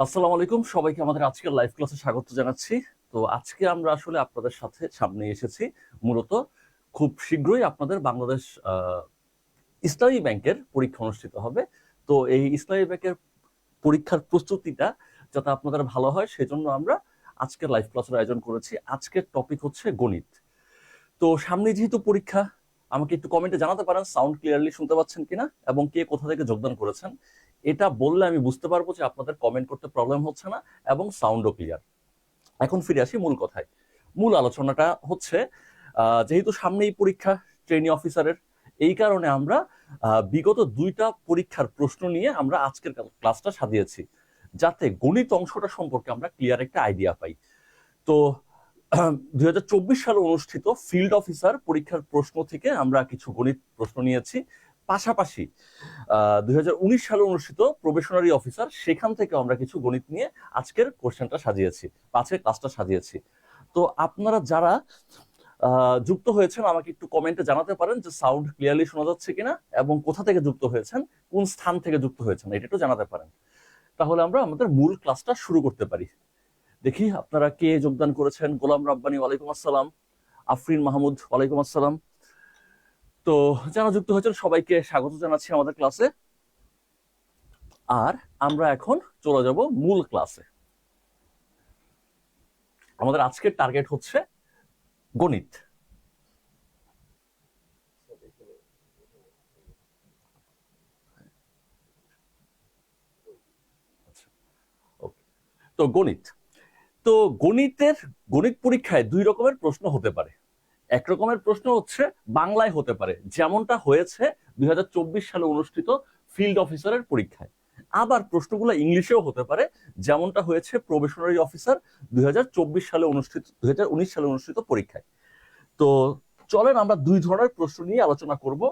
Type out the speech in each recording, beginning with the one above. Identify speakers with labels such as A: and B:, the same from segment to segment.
A: আসসালামু আলাইকুম, সবাইকে আমাদের আজকের লাইভ ক্লাসে স্বাগত জানাচ্ছি। তো আজকে আমরা আসলে আপনাদের সাথে সামনে এসেছি মূলত খুব শীঘ্রই আপনাদের বাংলাদেশ ইসলামী ব্যাংকের পরীক্ষা অনুষ্ঠিত হবে। তো এই ইসলামী ব্যাংকের পরীক্ষার প্রস্তুতিটা যাতে আপনাদের ভালো হয় সেজন্য আমরা আজকের লাইভ ক্লাসের আয়োজন করেছি। আজকের টপিক হচ্ছে গণিত। তো সামনে যেহেতু পরীক্ষা, আমাকে একটু কমেন্টে জানাতে পারেন সাউন্ড ক্লিয়ারলি শুনতে পাচ্ছেন কিনা এবং কে কোথা থেকে যোগদান করেছেন। এটা বললে আমি বুঝতে পারবো যে আপনাদের কমেন্ট করতে প্রবলেম হচ্ছে না এবং সাউন্ডও ক্লিয়ার। এখন ফিরে আসি মূল কথায়। মূল আলোচনাটা হচ্ছে যেহেতু সামনেই পরীক্ষা ট্রেনি অফিসারের, এই কারণে আমরা বিগত দুইটা পরীক্ষার প্রশ্ন নিয়ে আমরা আজকের ক্লাসটা সাজিয়েছি যাতে গণিত অংশটা সম্পর্কে আমরা ক্লিয়ার একটা আইডিয়া পাই। তো 2024 সালে অনুষ্ঠিত ফিল্ড অফিসার পরীক্ষার প্রশ্ন থেকে আমরা কিছু গণিত প্রশ্ন নিয়েছি, পাশাপাশি 2019 সালে অনুষ্ঠিত প্রবেশনারি অফিসার সেখান থেকে আমরা কিছু গণিত নিয়ে আজকের কোশ্চেনটা সাজিয়েছি, আজকের ক্লাসটা সাজিয়েছি। তো আপনারা যারা যুক্ত হয়েছেন আমাকে একটু কমেন্টে জানাতে পারেন যে সাউন্ড ক্লিয়ারলি শোনা যাচ্ছে কিনা এবং কোথা থেকে যুক্ত হয়েছেন, কোন স্থান থেকে যুক্ত হয়েছেন, এটা একটু জানাতে পারেন। তাহলে আমরা আমাদের মূল ক্লাসটা শুরু করতে পারি। দেখি আপনারা কে যোগদান করেছেন। গোলাম রাব্বানি ওয়ালাইকুম আসসালাম, আফরিন মাহমুদ ওয়ালাইকুম আসসালাম। তো যারা যুক্ত হয়েছেন সবাইকে স্বাগত জানাচ্ছি আমাদের ক্লাসে। আর আমরা এখন চলে যাব মূল ক্লাসে। আমাদের আজকের টার্গেট হচ্ছে গণিত। তো গণিত, তো গণিত পরীক্ষায় দুই রকমের প্রশ্ন হতে পারে। এক রকমের প্রশ্ন হচ্ছে বাংলায় হতে পারে, যেমনটা হয়েছে 2024 সালে অনুষ্ঠিত ফিল্ড অফিসারের পরীক্ষায়। আবার প্রশ্নগুলো ইংলিশেও হতে পারে, যেমনটা হয়েছে প্রবেশনারি অফিসার 2024 সালে অনুষ্ঠিত 2019 সালে অনুষ্ঠিত পরীক্ষায়। তো চলেন আমরা দুই ধরনের প্রশ্ন নিয়ে আলোচনা করব।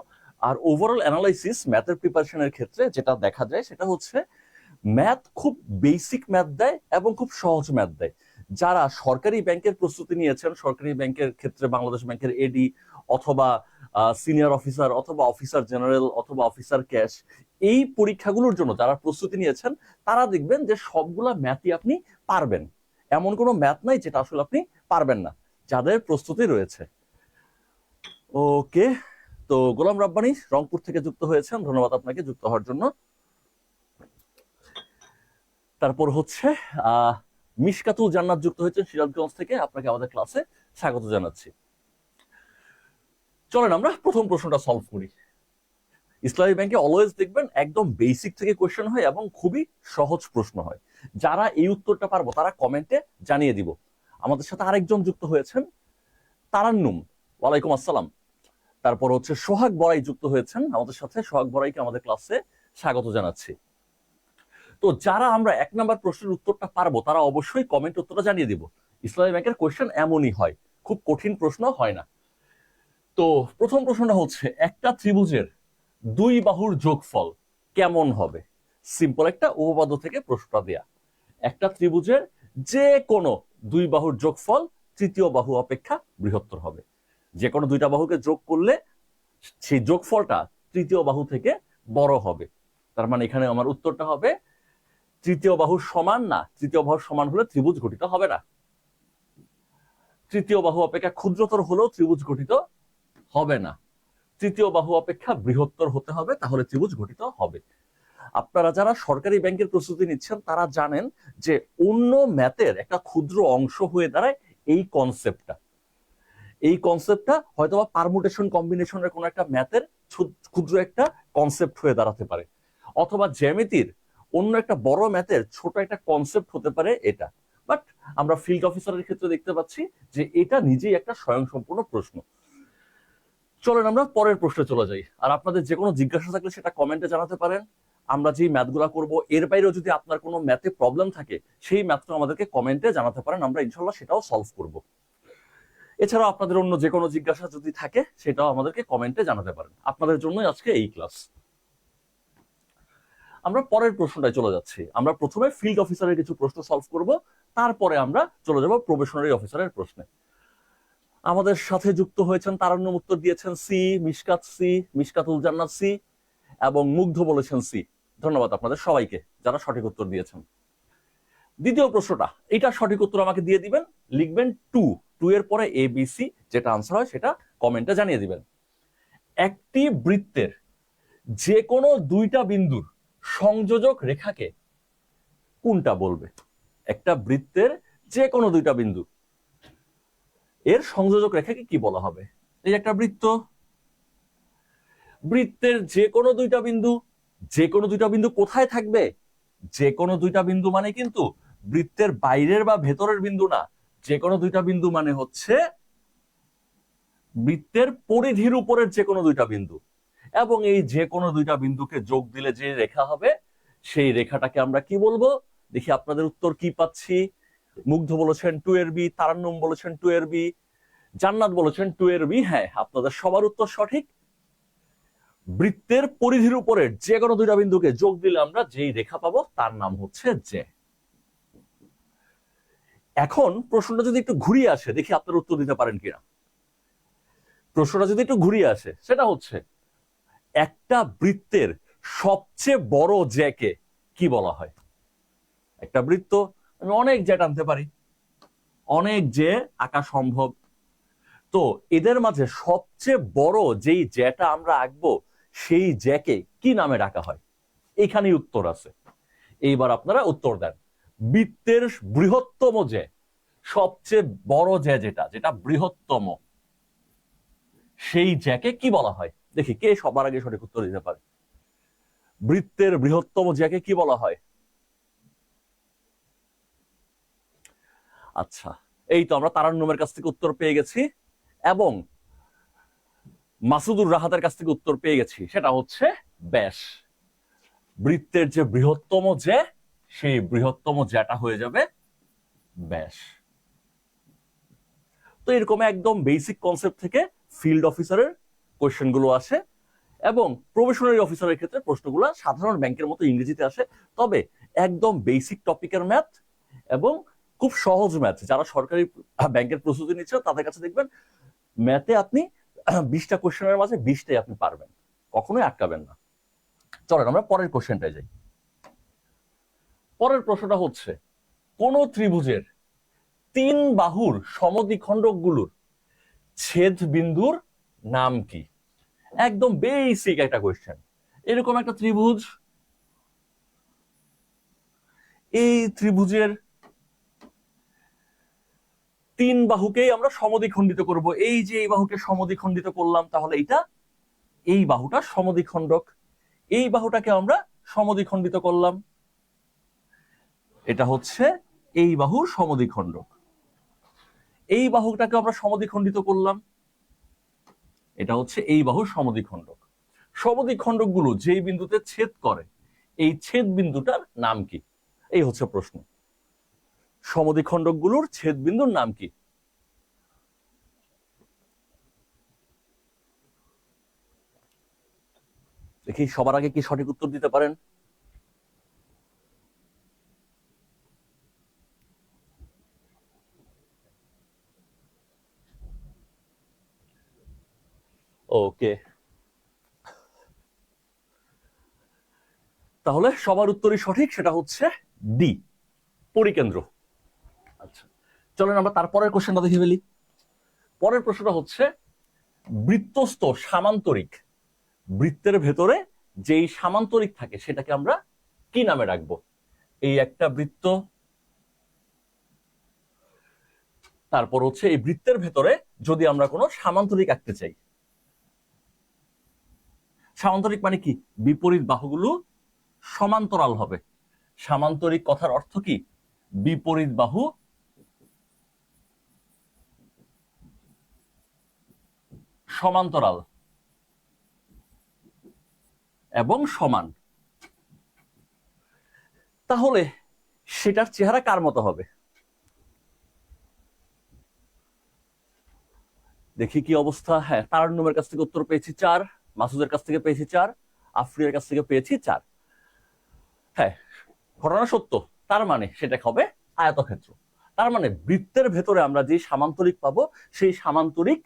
A: আর ওভারঅল অ্যানালাইসিস ম্যাথের প্রিপারেশনের ক্ষেত্রে যেটা দেখা যায় সেটা হচ্ছে ম্যাথ খুব বেসিক ম্যাথ দেয় এবং খুব সহজ ম্যাথ দেয়। যারা সরকারি ব্যাংকের প্রস্তুতি নিয়েছেন, সরকারি ব্যাংকের ক্ষেত্রে বাংলাদেশ ব্যাংকের এডি অথবা সিনিয়র অফিসার অথবা অফিসার জেনারেল অথবা অফিসার ক্যাশ, এই পরীক্ষাগুলোর জন্য যারা প্রস্তুতি নিয়েছেন তারা দেখবেন যে সবগুলা ম্যাথই আপনি পারবেন। এমন কোনো ম্যাথ নাই যেটা আসলে আপনি পারবেন না, যাদের প্রস্তুতি রয়েছে। ওকে, তো গোলাম রাব্বানি রংপুর থেকে যুক্ত হয়েছেন, ধন্যবাদ আপনাকে যুক্ত হওয়ার জন্য। তারপর হচ্ছে মিশকাতুল জান্নাত যুক্ত হয়েছেন সিরাজগঞ্জ থেকে, আপনাকে আমাদের ক্লাসে স্বাগত জানাচ্ছি। চলেন আমরা প্রথম প্রশ্নটা সলভ করি। ইসলামী ব্যাংকে অলওয়েজ দেখবেন একদম বেসিক থেকে কোয়েশ্চেন হয় এবং খুবই সহজ প্রশ্ন হয়। যারা এই উত্তরটা পারবো তারা কমেন্টে জানিয়ে দিব। আমাদের সাথে আরেকজন যুক্ত হয়েছেন, তারান্নুম ওয়ালাইকুম আসসালাম। তারপর হচ্ছে সোহাগ বড়াই যুক্ত হয়েছেন আমাদের সাথে, সোহাগ বড়াইকে আমাদের ক্লাসে স্বাগত জানাচ্ছি। তো যারা আমরা এক নাম্বার প্রশ্নের উত্তরটা পারবো তারা অবশ্যই কমেন্ট উত্তরটা জানিয়ে দিব। ইসলামী ব্যাংকের কোয়েশ্চেন এমনই হয়, খুব কঠিন প্রশ্ন হয় না। তো প্রথম প্রশ্নটা হচ্ছে একটা ত্রিভুজের দুই বাহুর যোগফল কেমন হবে। সিম্পল একটা উপপাদ্য থেকে প্রশ্নটা দেয়া। একটা ত্রিভুজের যে কোনো দুই বাহুর যোগফল তৃতীয় বাহু অপেক্ষা বৃহত্তর হবে। যে কোনো দুইটা বাহুকে যোগ করলে সেই যোগফলটা তৃতীয় বাহু থেকে বড় হবে। তার মানে এখানে আমার উত্তরটা হবে তৃতীয় বাহুর সমান না, তৃতীয় বাহুর সমান হলে ত্রিভুজ গঠিত হবে না। তৃতীয় বাহু অপেক্ষা ক্ষুদ্রতর হলেও ত্রিভুজ গঠিত হবে না। তৃতীয় বাহু অপেক্ষা বৃহত্তর হতে হবে, তাহলে ত্রিভুজ গঠিত হবে। আপনারা যারা সরকারি ব্যাংকের প্রস্তুতি নিচ্ছেন তারা জানেন যে অন্য ম্যাথের একটা ক্ষুদ্র অংশ হয়ে দাঁড়ায় এই কনসেপ্টটা। এই কনসেপ্টটা হয়তোবা পারমুটেশন কম্বিনেশনের কোনো একটা ম্যাথের ক্ষুদ্র একটা কনসেপ্ট হয়ে দাঁড়াতে পারে, অথবা জ্যামিতির অন্য একটা বড় ম্যাথের ছোট একটা কনসেপ্ট হতে পারে এটা। বাট আমরা ফিল্ড অফিসারের ক্ষেত্রে দেখতে পাচ্ছি যে এটা নিজেই একটা স্বয়ংসম্পূর্ণ প্রশ্ন। চলেন আমরা পরের প্রশ্নে চলে যাই। আর আপনাদের যে কোনো জিজ্ঞাসা থাকলে সেটা কমেন্টে জানাতে পারেন। আমরা যেই ম্যাথগুলা করব এর বাইরেও যদি আপনার কোনো ম্যাথে প্রবলেম থাকে সেই ম্যাথটা আমাদেরকে কমেন্টে জানাতে পারেন, আমরা ইনশাল্লাহ সেটাও সলভ করব। এছাড়াও আপনাদের অন্য যে কোনো জিজ্ঞাসা যদি থাকে সেটাও আমাদেরকে কমেন্টে জানাতে পারেন। আপনাদের জন্যই আজকে এই ক্লাস। আমরা পরের প্রশ্নটায় চলে যাচ্ছি। আমরা প্রথমে ফিল্ড অফিসারের কিছু প্রশ্ন সলভ করব, তারপরে আমরা চলে যাব প্রবেশনারি অফিসারের প্রশ্নে। আমাদের সাথে যুক্ত হয়েছেন তারান্নুম, উত্তর দিয়েছেন সি, মিশকাতুল জান্নাত সি এবং মুগ্ধ বলেছেন সি। ধন্যবাদ আপনাদের সবাইকে যারা সঠিক উত্তর দিয়েছেন। দ্বিতীয় প্রশ্নটা, এটা সঠিক উত্তর আমাকে দিয়ে দিবেন, লিখবেন 2 এর পরে ABC, যেটা আনসার হয় সেটা কমেন্টে জানিয়ে দিবেন। একটি বৃত্তের যে কোনো দুইটা বিন্দুর সংযোজক রেখাকে কোনটা বলবে? একটা বৃত্তের যে কোনো দুইটা বিন্দু এর সংযোজক রেখাকে কি বলা হবে? এই একটা বৃত্ত, বৃত্তের যে কোনো দুইটা বিন্দু, যে কোনো দুইটা বিন্দু কোথায় থাকবে? যে কোনো দুইটা বিন্দু মানে কিন্তু বৃত্তের বাইরের বা ভেতরের বিন্দু না, যে কোনো দুইটা বিন্দু মানে হচ্ছে বৃত্তের পরিধির উপরের যে কোনো দুইটা বিন্দু। এবং এই যে কোনো দুইটা বিন্দুকে যোগ দিলে যে রেখা হবে সেই রেখাটাকে আমরা কি বলবো? দেখি আপনাদের উত্তর কি পাচ্ছি। মুগ্ধ বলেছেন 2 এর বি, তারান্নুম বলেছেন 2 এর বি, জান্নাত বলেছেন 2 এর বি। হ্যাঁ, আপনাদের সবার উত্তর সঠিক। বৃত্তের পরিধির উপরের যে কোনো দুইটা বিন্দুকে যোগ দিলে আমরা যেই রেখা পাবো তার নাম হচ্ছে যে। এখন প্রশ্নটা যদি একটু ঘুরিয়ে আসে, দেখি আপনারা উত্তর দিতে পারেন কিনা। প্রশ্নটা যদি একটু ঘুরিয়ে আসে, সেটা হচ্ছে একটা বৃত্তের সবচেয়ে বড় জ্যাকে কি বলা হয়? একটা বৃত্ত, আমি অনেক জ্যা টানতে পারি, অনেক যে আঁকা সম্ভব। তো এদের মাঝে সবচেয়ে বড় যেই জ্যাটা আমরা আঁকবো সেই জ্যাকে কি নামে ডাকা হয়? এখানেই উত্তর আছে। এইবার আপনারা উত্তর দেন। বৃত্তের বৃহত্তম জ্যা, সবচেয়ে বড় জ্যা যেটা, যেটা বৃহত্তম, সেই জ্যাকে কি বলা হয়? দেখি কে সবার আগে সঠিক উত্তর দিতে পারে। বৃত্তের বৃহত্তম জ্যাকে কি বলা হয়? আচ্ছা, এই তো আমরা তারান্নুমের কাছ থেকে উত্তর পেয়ে গেছি এবং মাসুদুর রাহাতের কাছ থেকে উত্তর পেয়ে গেছি, সেটা হচ্ছে ব্যাস। বৃত্তের যে বৃহত্তম জ্যা, সেই বৃহত্তম জ্যাটা হয়ে যাবে ব্যাস। তো এরকম একদম বেসিক কনসেপ্ট থেকে ফিল্ড অফিসারের কোয়েশ্চেন গুলো আসে এবং প্রবেশনারি অফিসারের ক্ষেত্রে প্রশ্নগুলো সাধারণ ব্যাংকের মতো ইংরেজিতে আসে, তবে একদম বেসিক টপিকের ম্যাথ এবং খুব সহজ ম্যাথ। যারা সরকারি ব্যাংকের প্রস্তুতি নিচ্ছেন তাদের কাছে দেখবেন ম্যাথে আপনি 20টা কোয়েশ্চেনের মাঝে 20টাই আপনি পারবেন, কখনোই আটকাবেন না। চলেন আমরা পরের কোয়েশ্চেনটায় যাই। পরের প্রশ্নটা হচ্ছে, কোন ত্রিভুজের 3 বাহুর সমদ্বিখণ্ডকগুলোর ছেদ বিন্দুর নাম কি? একদম বেসিক একটা কোয়েশ্চেন। এরকম একটা ত্রিভুজ, এই ত্রিভুজের 3 বাহুকেই আমরা সমদ্বিখণ্ডিত করব। এই যে এই বাহুকে সমদ্বিখণ্ডিত করলাম, তাহলে এটা এই বাহুটা সমদ্বিখণ্ডক। এই বাহুটাকে আমরা সমদ্বিখণ্ডিত করলাম, এটা হচ্ছে এই বাহুর সমদ্বিখণ্ডক। এই বাহুটাকে আমরা সমদ্বিখণ্ডিত করলাম, এটা হচ্ছে এই বাহুর সমদ্বিখণ্ডক। সমদ্বিখণ্ডক গুলো যেই বিন্দুতে ছেদ করে, এই ছেদ বিন্দুটার নাম কি? এই হচ্ছে প্রশ্ন। সমদ্বিখণ্ডক গুলোর ছেদ বিন্দুর নাম কি? দেখি সবার আগে কি সঠিক উত্তর দিতে পারেন। ওকে, তাহলে সবার উত্তরই সঠিক, সেটা হচ্ছে ডি, পরিকেন্দ্র। আচ্ছা, চলেন আমরা তারপরের কোশ্চেনটা দেখে ফেলি। পরের প্রশ্নটা হচ্ছে, বৃত্তস্থ সামান্তরিক, বৃত্তের ভেতরে যেই সামান্তরিক থাকে সেটাকে আমরা কি নামে রাখবো? এই একটা বৃত্ত, তারপর হচ্ছে এই বৃত্তের ভেতরে যদি আমরা কোনো সামান্তরিক আঁকতে চাই, সামান্তরিক মানে কি? বিপরীত বাহুগুলো সমান্তরাল হবে। সামান্তরিক কথার অর্থ কি? বিপরীত বাহু সমান্তরাল এবং সমান। তাহলে সেটার চেহারা কার মতো হবে? দেখি কি অবস্থা। হ্যাঁ, তারান্নুমের কাছ থেকে উত্তর পেয়েছি 4, মাসুদের কাছ থেকে পেয়েছি 4, আফরিয়ার কাছ থেকে পেয়েছি 4। হ্যাঁ, ঘটনা সত্য। তার মানে সেটা হবে আয়তক্ষেত্র। তার মানে বৃত্তের ভেতরে আমরা যে সামান্তরিক পাবো সেই সামান্তরিক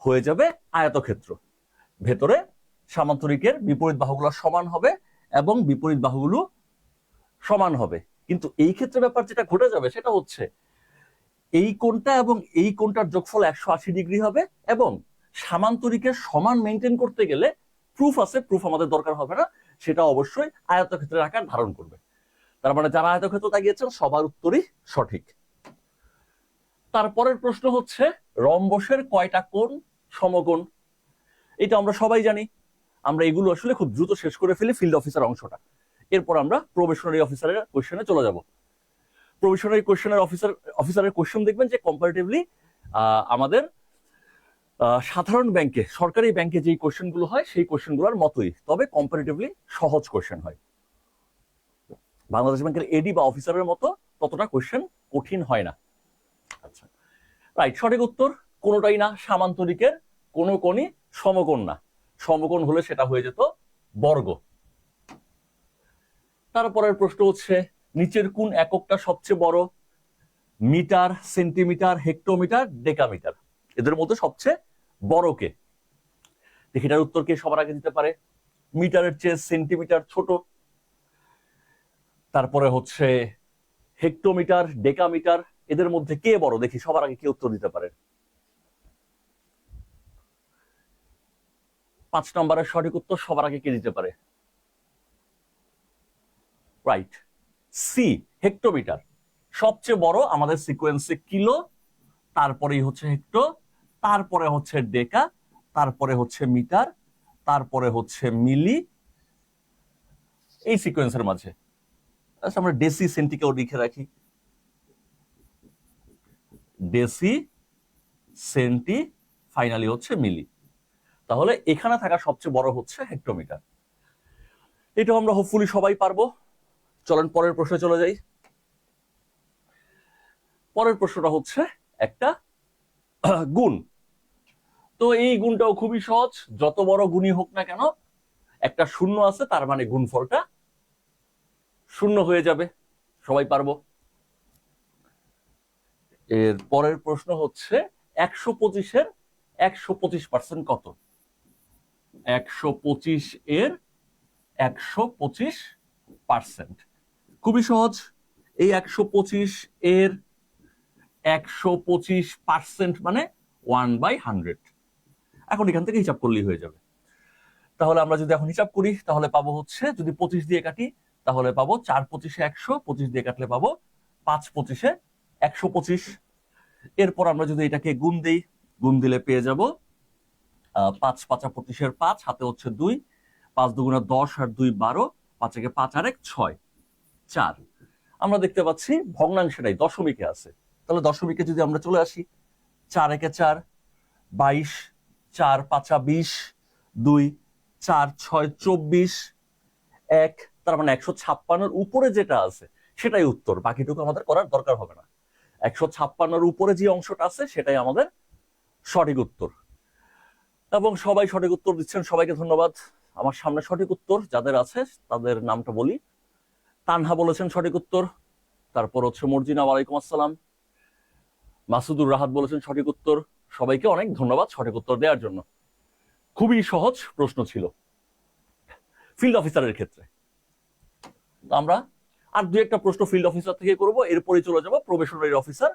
A: হয়ে যাবে আয়তক্ষেত্র। ভেতরে সামান্তরিকের বিপরীত বাহুগুলো সমান হবে এবং বিপরীত বাহুগুলো সমান হবে। কিন্তু এই ক্ষেত্রে ব্যাপার যেটা ঘটে যাবে সেটা হচ্ছে এই কোণটা এবং এই কোণটার যোগফল 180 ডিগ্রি হবে, এবং সামান্তরিকের সমান মেনটেন করতে গেলে প্রুফ আছে, প্রুফ আমাদের দরকার হবে না, সেটা অবশ্যই আয়তক্ষেত্রের আকার ধারণ করবে। তার মানে যারা আয়তক্ষেত্র তাকিয়েছেন সবার উত্তরই সঠিক। তারপরের প্রশ্ন হচ্ছে রম্বসের কয়টা কোণ সমকোণ? এটা আমরা সবাই জানি। আমরা এগুলো আসলে খুব দ্রুত শেষ করে ফেলি ফিল্ড অফিসার অংশটা, এরপর আমরা প্রবেশনারি অফিসারের কোশ্চেনে চলে যাব। প্রবেশনারি কোশ্চেনের অফিসারের কোশ্চেন দেখবেন যে কম্পারেটিভলি আমাদের সাধারণ ব্যাংকে, সরকারি ব্যাংকে যে কোশ্চেনগুলো হয় সেই কোশ্চেনগুলোর মতোই, তবে কম্পারেটিভলি সহজ কোশ্চেন হয়। বাংলাদেশ ব্যাংকের এডি বা অফিসারের মতো ততটা কোশ্চেন কঠিন হয় না। আচ্ছা, রাইট, সঠিক উত্তর কোনোটাই না। সামান্তরিকের কোনো কোণই সমকোণ না, সমকোণ হলে সেটা হয়ে যেত বর্গ। তারপরের প্রশ্ন হচ্ছে নিচের কোন এককটা সবচেয়ে বড়? মিটার, সেন্টিমিটার, হেক্টোমিটার, ডেকামিটার, এদের মধ্যে সবচেয়ে বড় কে? দেখি এটার উত্তর কে সবার আগে দিতে পারে। মিটারের চেয়ে সেন্টিমিটার ছোট। তারপরে হচ্ছে হেক্টোমিটার, ডেকামিটার, এদের মধ্যে কে বড়? দেখি সবার আগে কে উত্তর দিতে পারে। 5 নম্বরের সঠিক উত্তর সবার আগে কে দিতে পারে? Right, C, hectometre. সবচেয়ে বড় আমাদের সিকোয়েন্সে কিলো, তারপরেই হচ্ছে হেক্টো, তারপরে হচ্ছে ডেকা, তারপরে হচ্ছে মিটার, তারপরে হচ্ছে মিলি, এই সিকোয়েন্সের মাঝে। আচ্ছা, আমরা ডেসি সেন্টিকেও লিখে রাখি, ডেসি, সেন্টি, ফাইনালি হচ্ছে মিলি। তাহলে এখানে থাকা সবচেয়ে বড় হচ্ছে হেক্টোমিটার। এটা আমরা হোপফুলি সবাই পারবো। চলেন পরের প্রশ্নে চলে যাই। পরের প্রশ্নটা হচ্ছে একটা গুণ। তো এই গুণটাও খুবই সহজ, যত বড় গুণই হোক না কেন একটা শূন্য আছে, তার মানে গুণফলটা শূন্য হয়ে যাবে, সবাই পারবো। এর পরের প্রশ্ন হচ্ছে 125-এর 125% কত? 125 এর 125%, খুবই সহজ। এই 125 এর 125% মানে 1/100। এখন এখান থেকে হিসাব করলেই হয়ে যাবে। তাহলে আমরা যদি এখন হিসাব করি তাহলে পাবো হচ্ছে, যদি 25 দিয়ে কাটি তাহলে পাবো 4 25-এ 100, 25 দিয়ে কাটলে পাবো 5 25-এ 125। এরপর আমরা যদি এটাকে গুণ দিই, গুণ দিলে পেয়ে যাব 5 5 25-এর 5, হাতে হচ্ছে 2, 5 দুগুণে 10 আর 2 12, 5 একে 5 আর 1 6, 4। আমরা দেখতে পাচ্ছি ভগ্নাংশটাই দশমিকে আছে। তাহলে দশমিকে যদি আমরা চলে আসি, 4 একে 4, 22, 4 5 20, 2 4 6 24, 1, তার মানে 156-এর উপরে যেটা আছে সেটাই উত্তর, বাকিটুকু আমাদের করার দরকার হবে না। 156-এর উপরে যে অংশটা আছে সেটাই আমাদের সঠিক উত্তর। এবং সবাই সঠিক উত্তর দিচ্ছেন, সবাইকে ধন্যবাদ। আমার সামনে সঠিক উত্তর যাদের আছে তাদের নামটা বলি। তানহা বলেছেন সঠিক উত্তর, তারপর হচ্ছে মর্জিনা, ওয়ালাইকুম আসসালাম। মাসুদুর রাহাত বলেছেন সঠিক উত্তর। সবাইকে অনেক ধন্যবাদ সঠিক উত্তর দেওয়ার জন্য। খুবই সহজ প্রশ্ন ছিল ফিল্ড অফিসারের ক্ষেত্রে। আমরা আর দুই একটা প্রশ্ন ফিল্ড অফিসার থেকে করব, এরপরে চলে যাব প্রবেশনারি অফিসার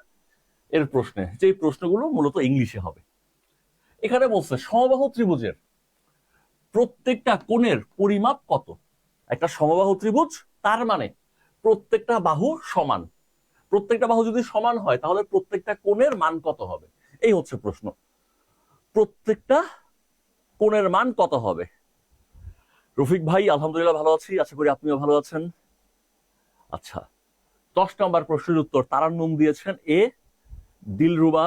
A: এর প্রশ্নে, যে প্রশ্নগুলো মূলত ইংলিশে হবে। এখানে বলছে সমবাহু ত্রিভুজের প্রত্যেকটা কোণের পরিমাপ কত? একটা সমবাহু ত্রিভুজ, তার মানে প্রত্যেকটা বাহু সমান। প্রত্যেকটা বাহু যদি সমান হয় তাহলে প্রত্যেকটা কোণের মান কত হবে, এই হচ্ছে প্রশ্ন। প্রত্যেকটা কোণের মান কত হবে? রফিক ভাই আলহামদুলিল্লাহ ভালো আছি, আশা করি আপনিও ভালো আছেন। আচ্ছা, 10 নম্বর প্রশ্নের উত্তর তারান্নুম দিয়েছেন এ, দিলরুবা,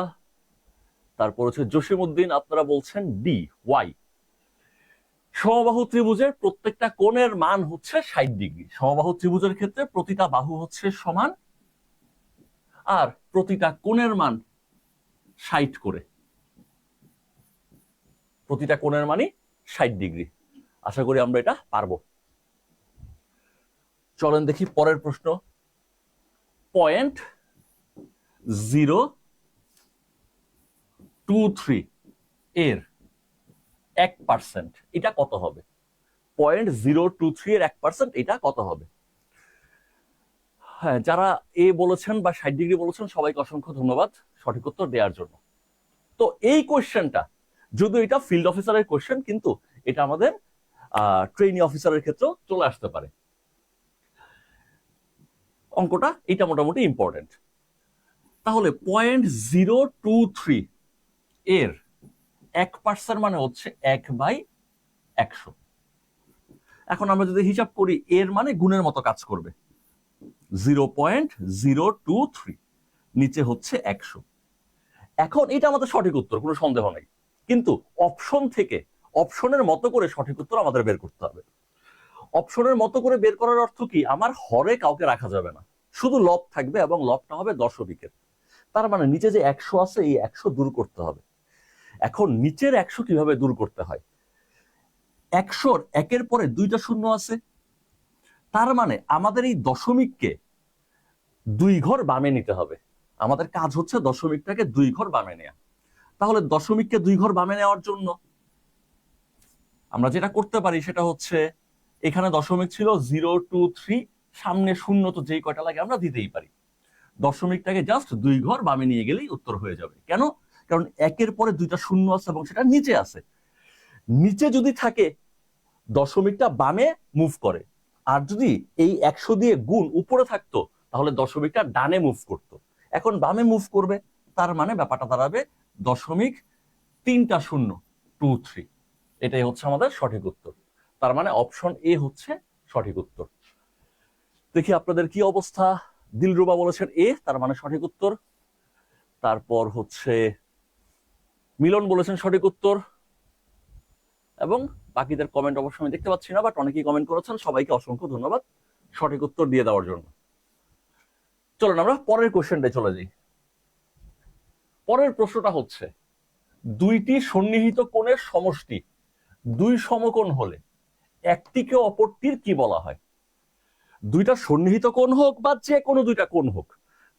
A: তারপর হচ্ছে জসিমউদ্দিন, আপনারা বলছেন ডি, ওয়াই। সমবাহু ত্রিভুজের প্রত্যেকটা কোণের মান হচ্ছে 60 ডিগ্রি। সমবাহু ত্রিভুজের ক্ষেত্রে প্রতিটা বাহু হচ্ছে সমান আর প্রতিটা কোণের মান 60 করে, প্রতিটা কোণের মানই 60 ডিগ্রি। আশা করি আমরা এটা পারবো। চলেন দেখি পরের প্রশ্ন। 0.023 এর 1% এটা কত হবে? 0.023 এর 1% এটা কত হবে? হ্যাঁ, যারা এ বলেছেন বা 60 ডিগ্রি বলেছেন সবাইকে অসংখ্য ধন্যবাদ সঠিক উত্তর দেওয়ার জন্য। তো এই কোয়েশ্চেনটা যদিও এটা ফিল্ড অফিসারের কোয়েশ্চেন, কিন্তু এটা আমাদের ট্রেনি অফিসারের ক্ষেত্রেও চলে আসতে পারে। অঙ্কটা এটা মোটামুটি ইম্পর্টেন্ট। তাহলে 0.023 এর 1% মানে হচ্ছে 1/100। এখন আমরা যদি হিসাব করি, এর মানে গুণের মতো কাজ করবে। 0.023 নিচে হচ্ছে 100। এখন এটা আমাদের সঠিক উত্তর, কোনো সন্দেহ নাই, কিন্তু অপশন থেকে অপশনের মতো করে সঠিক উত্তর আমাদের বের করতে হবে। অপশনের মতো করে বের করার অর্থ কি, আমার হরে কাউকে রাখা যাবে না, শুধু লব থাকবে এবং লবটা হবে দশমিকের। তার মানে নিচে যে 100 আছে এই 100 দূর করতে হবে। এখন নিচের 100 কিভাবে দূর করতে হয়, 100-র একের পরে 2টা শূন্য আছে, তার মানে আমাদের এই দশমিককে 2 ঘর বামে নিতে হবে। আমাদের কাজ হচ্ছে দশমিকটাকে 2 ঘর বামে নেওয়া। তাহলে দশমিককে 2 ঘর বামে নেওয়ার জন্য আমরা যেটা করতে পারি সেটা হচ্ছে, এখানে দশমিক ছিল 023, সামনে শূন্য তো যেই কয়টা লাগে আমরা দিতেই পারি। দশমিকটাকে জাস্ট 2 ঘর বামে নিয়ে গেলেই উত্তর হয়ে যাবে। কেন? কারণ একের পরে 2টা শূন্য আছে এবং সেটা নিচে আছে। নিচে যদি থাকে দশমিকটা বামে মুভ করে, আর যদি এই 100 দিয়ে গুণ উপরে থাকতো তাহলে দশমিকটা ডানে মুভ করতো। এখন বামে মুভ করবে, তার মানে ব্যাপারটা দাঁড়াবে 0.3023। এটাই হচ্ছে আমাদের সঠিক উত্তর। তার মানে অপশন এ হচ্ছে সঠিক উত্তর। দেখি আপনাদের কি অবস্থা। দিলরুবা বলেছেন এ, তার মানে সঠিক উত্তর। তারপর হচ্ছে মিলন বলেছেন সঠিক উত্তর, এবং বাকিদের কমেন্ট অবশ্য আমি দেখতে পাচ্ছি না, বাট অনেকেই কমেন্ট করেছেন। সবাইকে অসংখ্য ধন্যবাদ সঠিক উত্তর দিয়ে দেওয়ার জন্য। চলুন আমরা পরের কোশ্চেনটায় চলে যাই। পরের প্রশ্নটা হচ্ছে, দুইটি সন্নিহিত কোণের সমষ্টি 2 সমকোণ হলে একটিকে অপরটির কি বলা হয়? দুইটা সন্নিহিত কোণ হোক বা যে কোনো দুইটা কোণ হোক,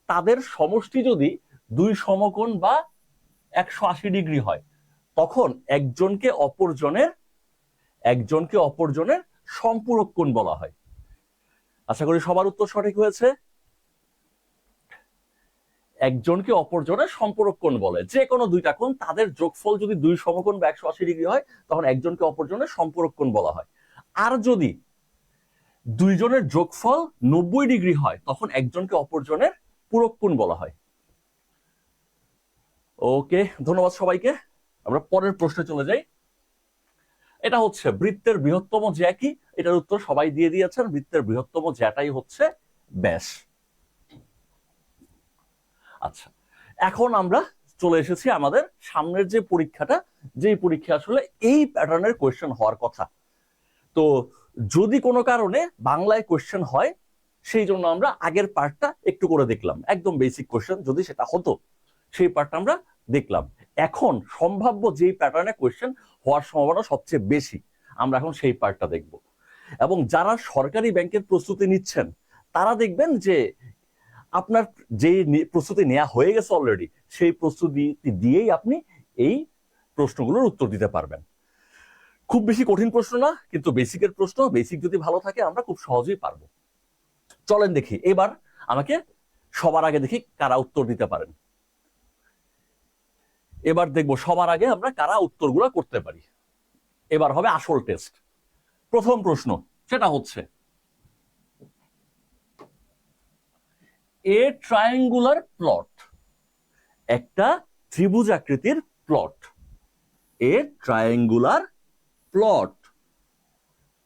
A: তাদের সমষ্টি যদি 2 সমকোণ বা 180 ডিগ্রি হয়, তখন একজনকে অপরজনের সম্পূরক কোণ বলা হয়। আশা করি সবার উত্তর সঠিক হয়েছে। একজনকে অপরজনের সম্পূরক কোণ বলে যে কোনো দুইটা কোণ, তাদের যোগফল যদি 2 সমকোণ বা 180 ডিগ্রি হয়, তখন একজনকে অপরজনের সম্পূরক কোণ বলা হয়। আর যদি দুইজনের যোগফল 90 ডিগ্রি হয়, তখন একজনকে অপরজনের পূরক কোণ বলা হয়। ওকে, ধন্যবাদ সবাইকে। আমরা পরের প্রশ্নে চলে যাই। এটা হচ্ছে বৃত্তের বৃহত্তম জ্যা কি? এটার উত্তর সবাই দিয়ে দিয়েছেন। বৃত্তের বৃহত্তম জ্যাটাই হচ্ছে ব্যাস। আচ্ছা, এখন আমরা চলে এসেছি আমাদের সামনের যে পরীক্ষাটা, যেই পরীক্ষা আসলে এই প্যাটার্নের কোয়েশ্চেন হওয়ার কথা। তো যদি কোনো কারণে বাংলায় কোয়েশ্চেন হয়, সেই জন্য আমরা আগের পার্টটা একটু করে দেখলাম, একদম বেসিক কোয়েশ্চেন যদি সেটা হতো সেই পার্টটা আমরা দেখলাম। এখন সম্ভাব্য যেই প্যাটার্নে কোয়েশ্চেন হওয়ার সম্ভাবনা সবচেয়ে বেশি, আমরা এখন সেই পার্টটা দেখব। এবং যারা সরকারি ব্যাংকের প্রস্তুতি নিচ্ছেন, তারা দেখবেন যে আপনার যে প্রস্তুতি নেওয়া হয়ে গেছে অলরেডি, সেই প্রস্তুতি দিয়েই আপনি এই প্রশ্নগুলোর উত্তর দিতে পারবেন। খুব বেশি কঠিন প্রশ্ন না, কিন্তু বেসিকের প্রশ্ন। বেসিক যদি ভালো থাকে আমরা খুব সহজেই পারবো। চলেন দেখি এবার আমাকে সবার আগে দেখি কারা উত্তর দিতে পারেন। এবার দেখবো সবার আগে আমরা কারা উত্তরগুলো করতে পারি। এবার হবে আসল টেস্ট। প্রথম প্রশ্ন সেটা হচ্ছে, এ ট্রায়াঙ্গুলার প্লট, একটা ত্রিভুজ আকৃতির প্লট। এ ট্রায়াঙ্গুলার প্লট,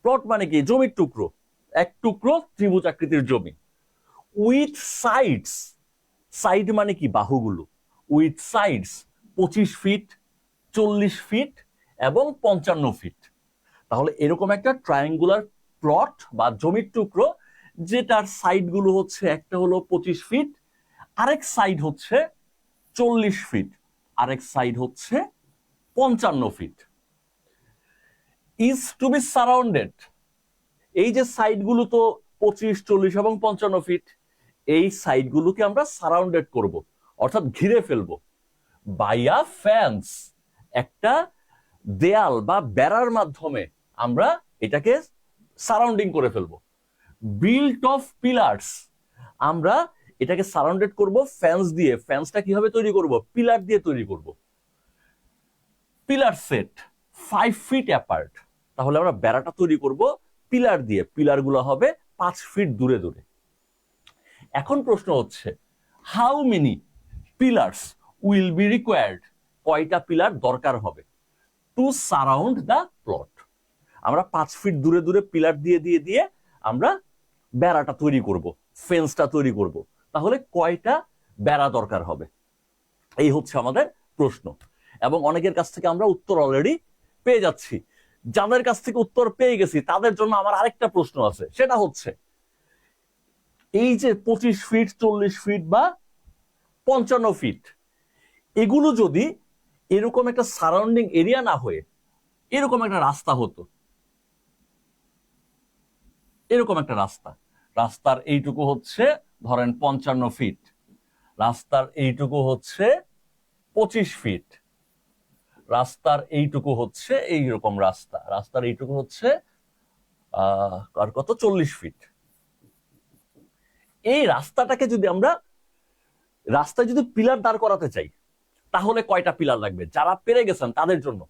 A: প্লট মানে কি? জমির টুকরো, এক টুকরো ত্রিভুজ আকৃতির জমি। উইথ সাইডস, সাইড মানে কি? বাহুগুলো। উইথ সাইডস 25 ফিট, 40 ফিট এবং 55 ফিট। তাহলে এরকম একটা ট্রায়াঙ্গুলার প্লট বা জমির টুকরো, যেটার সাইড গুলো হচ্ছে, একটা হলো 25 ফিট, আরেক সাইড হচ্ছে 40 ফিট, আরেক সাইড হচ্ছে 55 feet. Is to be surrounded, এই যে সাইড গুলো তো 25, 40 এবং 55 ফিট, এই সাইড গুলোকে আমরা সারাউন্ডেড করব, অর্থাৎ ঘিরে ফেলবো, বাই আ ফেন্স, একটা দেয়াল বা বেড়ার মাধ্যমে আমরা এটাকে সারাউন্ডিং করে ফেলবো। বিল্ট অফ পিলার্স, আমরা এটাকে সারাউন্ডেড করব ফেন্স দিয়ে। ফেন্সটা কিভাবে তৈরি করব? পিলার দিয়ে তৈরি করব। Pillar set 5 feet apart. তাহলে আমরা বেড়াটা তৈরি করব পিলার দিয়ে। পিলারগুলো হবে 5 ফিট দূরে দূরে। এখন প্রশ্ন হচ্ছে, how many pillars will be required? কয়টা পিলার দরকার হবে টু সারাউন্ড দ্য প্লট? আমরা 5 ফিট দূরে দূরে পিলার দিয়ে দিয়ে দিয়ে আমরা বেড়াটা তৈরি করব, ফেন্সটা তৈরি করব। তাহলে কয়টা বেড়া দরকার হবে? এই হচ্ছে আমাদের প্রশ্ন। এবং অনেকের কাছ থেকে আমরা উত্তর অলরেডি পেয়ে যাচ্ছি। যাদের কাছ থেকে উত্তর পেয়ে গেছি তাদের জন্য আমার আরেকটা প্রশ্ন আছে, সেটা হচ্ছে এই যে 25 ফিট, 40 ফিট বা 55 ফিট, এগুলো যদি এরকম একটা সারাউন্ডিং এরিয়া না হয়ে এরকম একটা রাস্তা হতো, এরকম একটা রাস্তা, রাস্তার এইটুকু হচ্ছে ধরেন 55 ফিট, রাস্তার এইটুকু হচ্ছে 25 ফিট, রাস্তার এইটুকু হচ্ছে এইরকম রাস্তা, রাস্তার এইটুকু হচ্ছে আর কত 40 ফিট। এই রাস্তাটাকে যদি আমরা রাস্তায় যদি পিলার দাঁড় করাতে চাই তাহলে কয়টা পিলার লাগবে? যারা পেরে গেছেন তাদের জন্য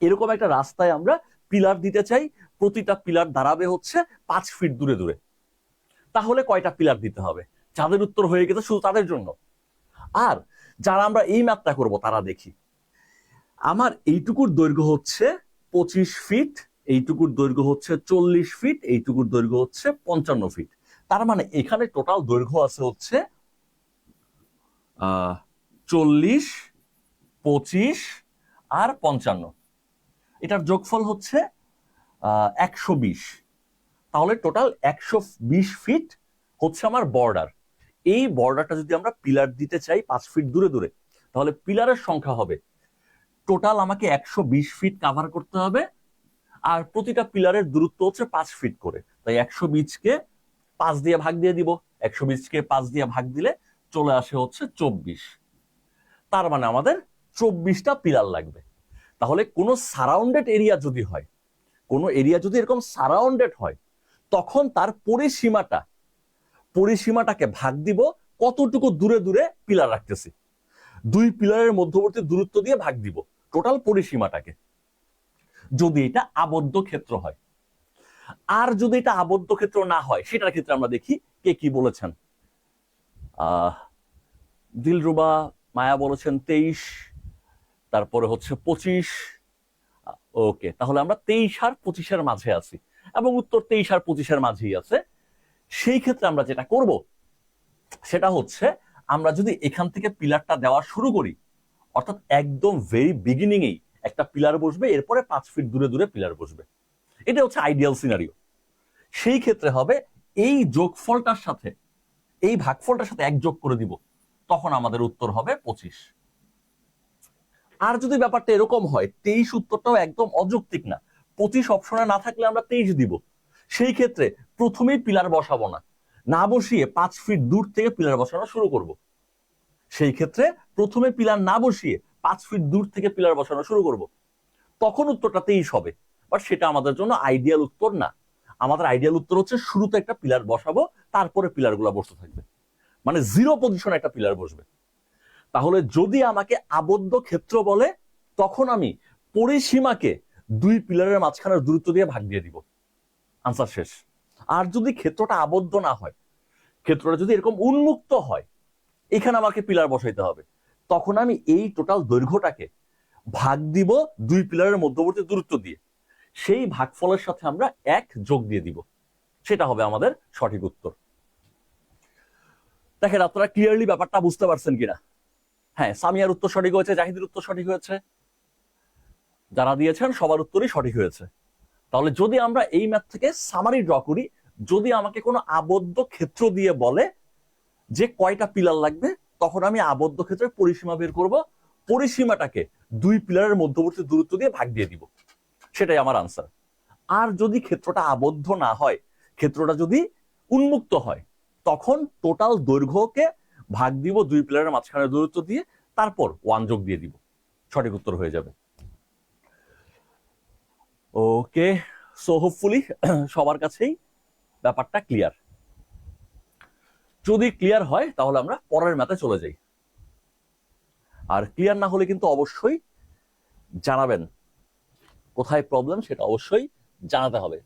A: এরকম একটা রাস্তায় আমরা পিলার দিতে চাই, প্রতিটা পিলার দাঁড়াবে হচ্ছে 5 ফিট দূরে দূরে। তাহলে কয়টা পিলার দিতে হবে? যাদের উত্তর হয়ে গেছে শুধু তাদের জন্য। আর যারা আমরা এই ম্যাথটা করব তারা দেখি, আমার এইটুকুর দৈর্ঘ্য হচ্ছে 25 ফিট, এইটুকুর দৈর্ঘ্য হচ্ছে 40 ফিট, এইটুকুর দৈর্ঘ্য হচ্ছে 55 ফিট। তার মানে এখানে টোটাল দৈর্ঘ্য আছে হচ্ছে 40, 25 আর 55। এটার যোগফল হচ্ছে 120। তাহলে টোটাল 120 ফিট হচ্ছে আমার বর্ডার। এই বর্ডারটা যদি আমরা পিলার দিতে চাই 5 ফিট দূরে দূরে, তাহলে পিলারের সংখ্যা হবে টোটাল আমাকে 120 ফিট কাভার করতে হবে। আর প্রতিটা পিলারের দূরত্ব হচ্ছে 5 ফিট করে, তাই 120কে 5 দিয়ে ভাগ দিয়ে দিব। 120কে 5 দিয়ে ভাগ দিলে চলে আসে হচ্ছে 24। তার মানে আমাদের 24টা পিলার লাগবে। তাহলে কোনো সারাউন্ডেড এরিয়া যদি হয়, কোনো এরিয়া যদি এরকম সারাউন্ডেড হয়, তখন তার পরিসীমাটাকে ভাগ দিব কতটুকু দূরে দূরে পিলার রাখতেছি, 2 পিলারের মধ্যবর্তী দূরত্ব দিয়ে ভাগ দিব টোটাল পরিসীমাটাকে, যদি এটা আবদ্ধ ক্ষেত্র হয়। আর যদি এটা আবদ্ধ ক্ষেত্র না হয় সেটার ক্ষেত্রে আমরা দেখি কে কি বলেছেন। দিলরুবা মায়া বলেছেন 23, তারপরে হচ্ছে 25। ওকে, তাহলে আমরা 23 আর 25-এর মাঝে আছি এবং উত্তর 23 আর 25-এর মাঝেই আছে। সেই ক্ষেত্রে আমরা যেটা করব সেটা হচ্ছে, আমরা যদি এখান থেকে পিলারটা দেওয়া শুরু করি, অর্থাৎ একদম ভেরি বিগিনিংয়েই একটা পিলার বসবে, এরপরে 5 ফিট দূরে দূরে পিলার বসবে, এটা হচ্ছে আইডিয়াল সিনারিও। সেই ক্ষেত্রে হবে এই যোগফলটার সাথে এই ভাগফলটার সাথে 1 যোগ করে দিব, তখন আমাদের উত্তর হবে 25। আর যদি ব্যাপারটা এরকম হয় 23 উত্তরটাও একদম অযৌক্তিক না, 25 অপশনে না থাকলে আমরা 23 দিব, সেই ক্ষেত্রে প্রথমেই পিলার বসাবো না, না বসিয়ে 5 ফিট দূর থেকে পিলার বসানো শুরু করব। সেই ক্ষেত্রে প্রথমে পিলার না বসিয়ে 5 ফিট দূর থেকে পিলার বসানো শুরু করব, তখন উত্তরটা 23 হবে। বাট সেটা আমাদের জন্য আইডিয়াল উত্তর না। আমাদের আইডিয়াল উত্তর হচ্ছে শুরুতে একটা পিলার বসাবো, তারপরে পিলারগুলো বসতে থাকবে, মানে 0 পজিশনে একটা পিলার বসবে। তাহলে যদি আমাকে আবদ্ধ ক্ষেত্র বলে, তখন আমি পরিসীমাকে 2 পিলারের মাঝখানের দূরত্ব দিয়ে ভাগ দিয়ে দিব, আনসার শেষ। আর যদি ক্ষেত্রটা আবদ্ধ না হয়, ক্ষেত্রটা যদি এরকম উন্মুক্ত হয়, এখানে আমাকে পিলার বসাইতে হবে, তখন আমি এই টোটাল দৈর্ঘ্যটাকে ভাগ দিব 2 পিলারের মধ্যবর্তী দূরত্ব দিয়ে, সেই ভাগফলের সাথে আমরা 1 যোগ দিয়ে দিব, সেটা হবে আমাদের সঠিক উত্তর। দেখেন আপনারা ক্লিয়ারলি ব্যাপারটা বুঝতে পারছেন কিনা? হ্যাঁ, সামিয়ার উত্তর সঠিক হয়েছে, জাহিদের উত্তর সঠিক হয়েছে, যারা দিয়েছেন সবার উত্তরই সঠিক হয়েছে। তাহলে যদি আমরা এই ম্যাথ থেকে সামারি ড্র করি, যদি আমাকে কোনো আবদ্ধ ক্ষেত্র দিয়ে বলে যে কয়টা পিলার লাগবে, তখন আমি আবদ্ধ ক্ষেত্রের পরিসীমা বের করব, পরিসীমাটাকে 2 পিলারের মধ্যবর্তী দূরত্ব দিয়ে ভাগ দিয়ে দিব, সেটাই আমার আনসার। আর যদি ক্ষেত্রটা আবদ্ধ না হয়, ক্ষেত্রটা যদি উন্মুক্ত হয়, তখন টোটাল দৈর্ঘ্যকে ভাগ দিব 2 পিলারের মাঝখানের দূরত্ব দিয়ে, তারপর 1 যোগ দিয়ে দিব, সঠিক উত্তর হয়ে যাবে। ওকে, সো হোপফুলি সবার কাছেই ব্যাপারটা ক্লিয়ার। যদি ক্লিয়ার হয় তাহলে আমরা পরের ম্যাথে চলে যাই, আর ক্লিয়ার না হলে কিন্তু অবশ্যই জানাবেন কোথায় প্রবলেম, সেটা অবশ্যই জানাতে হবে।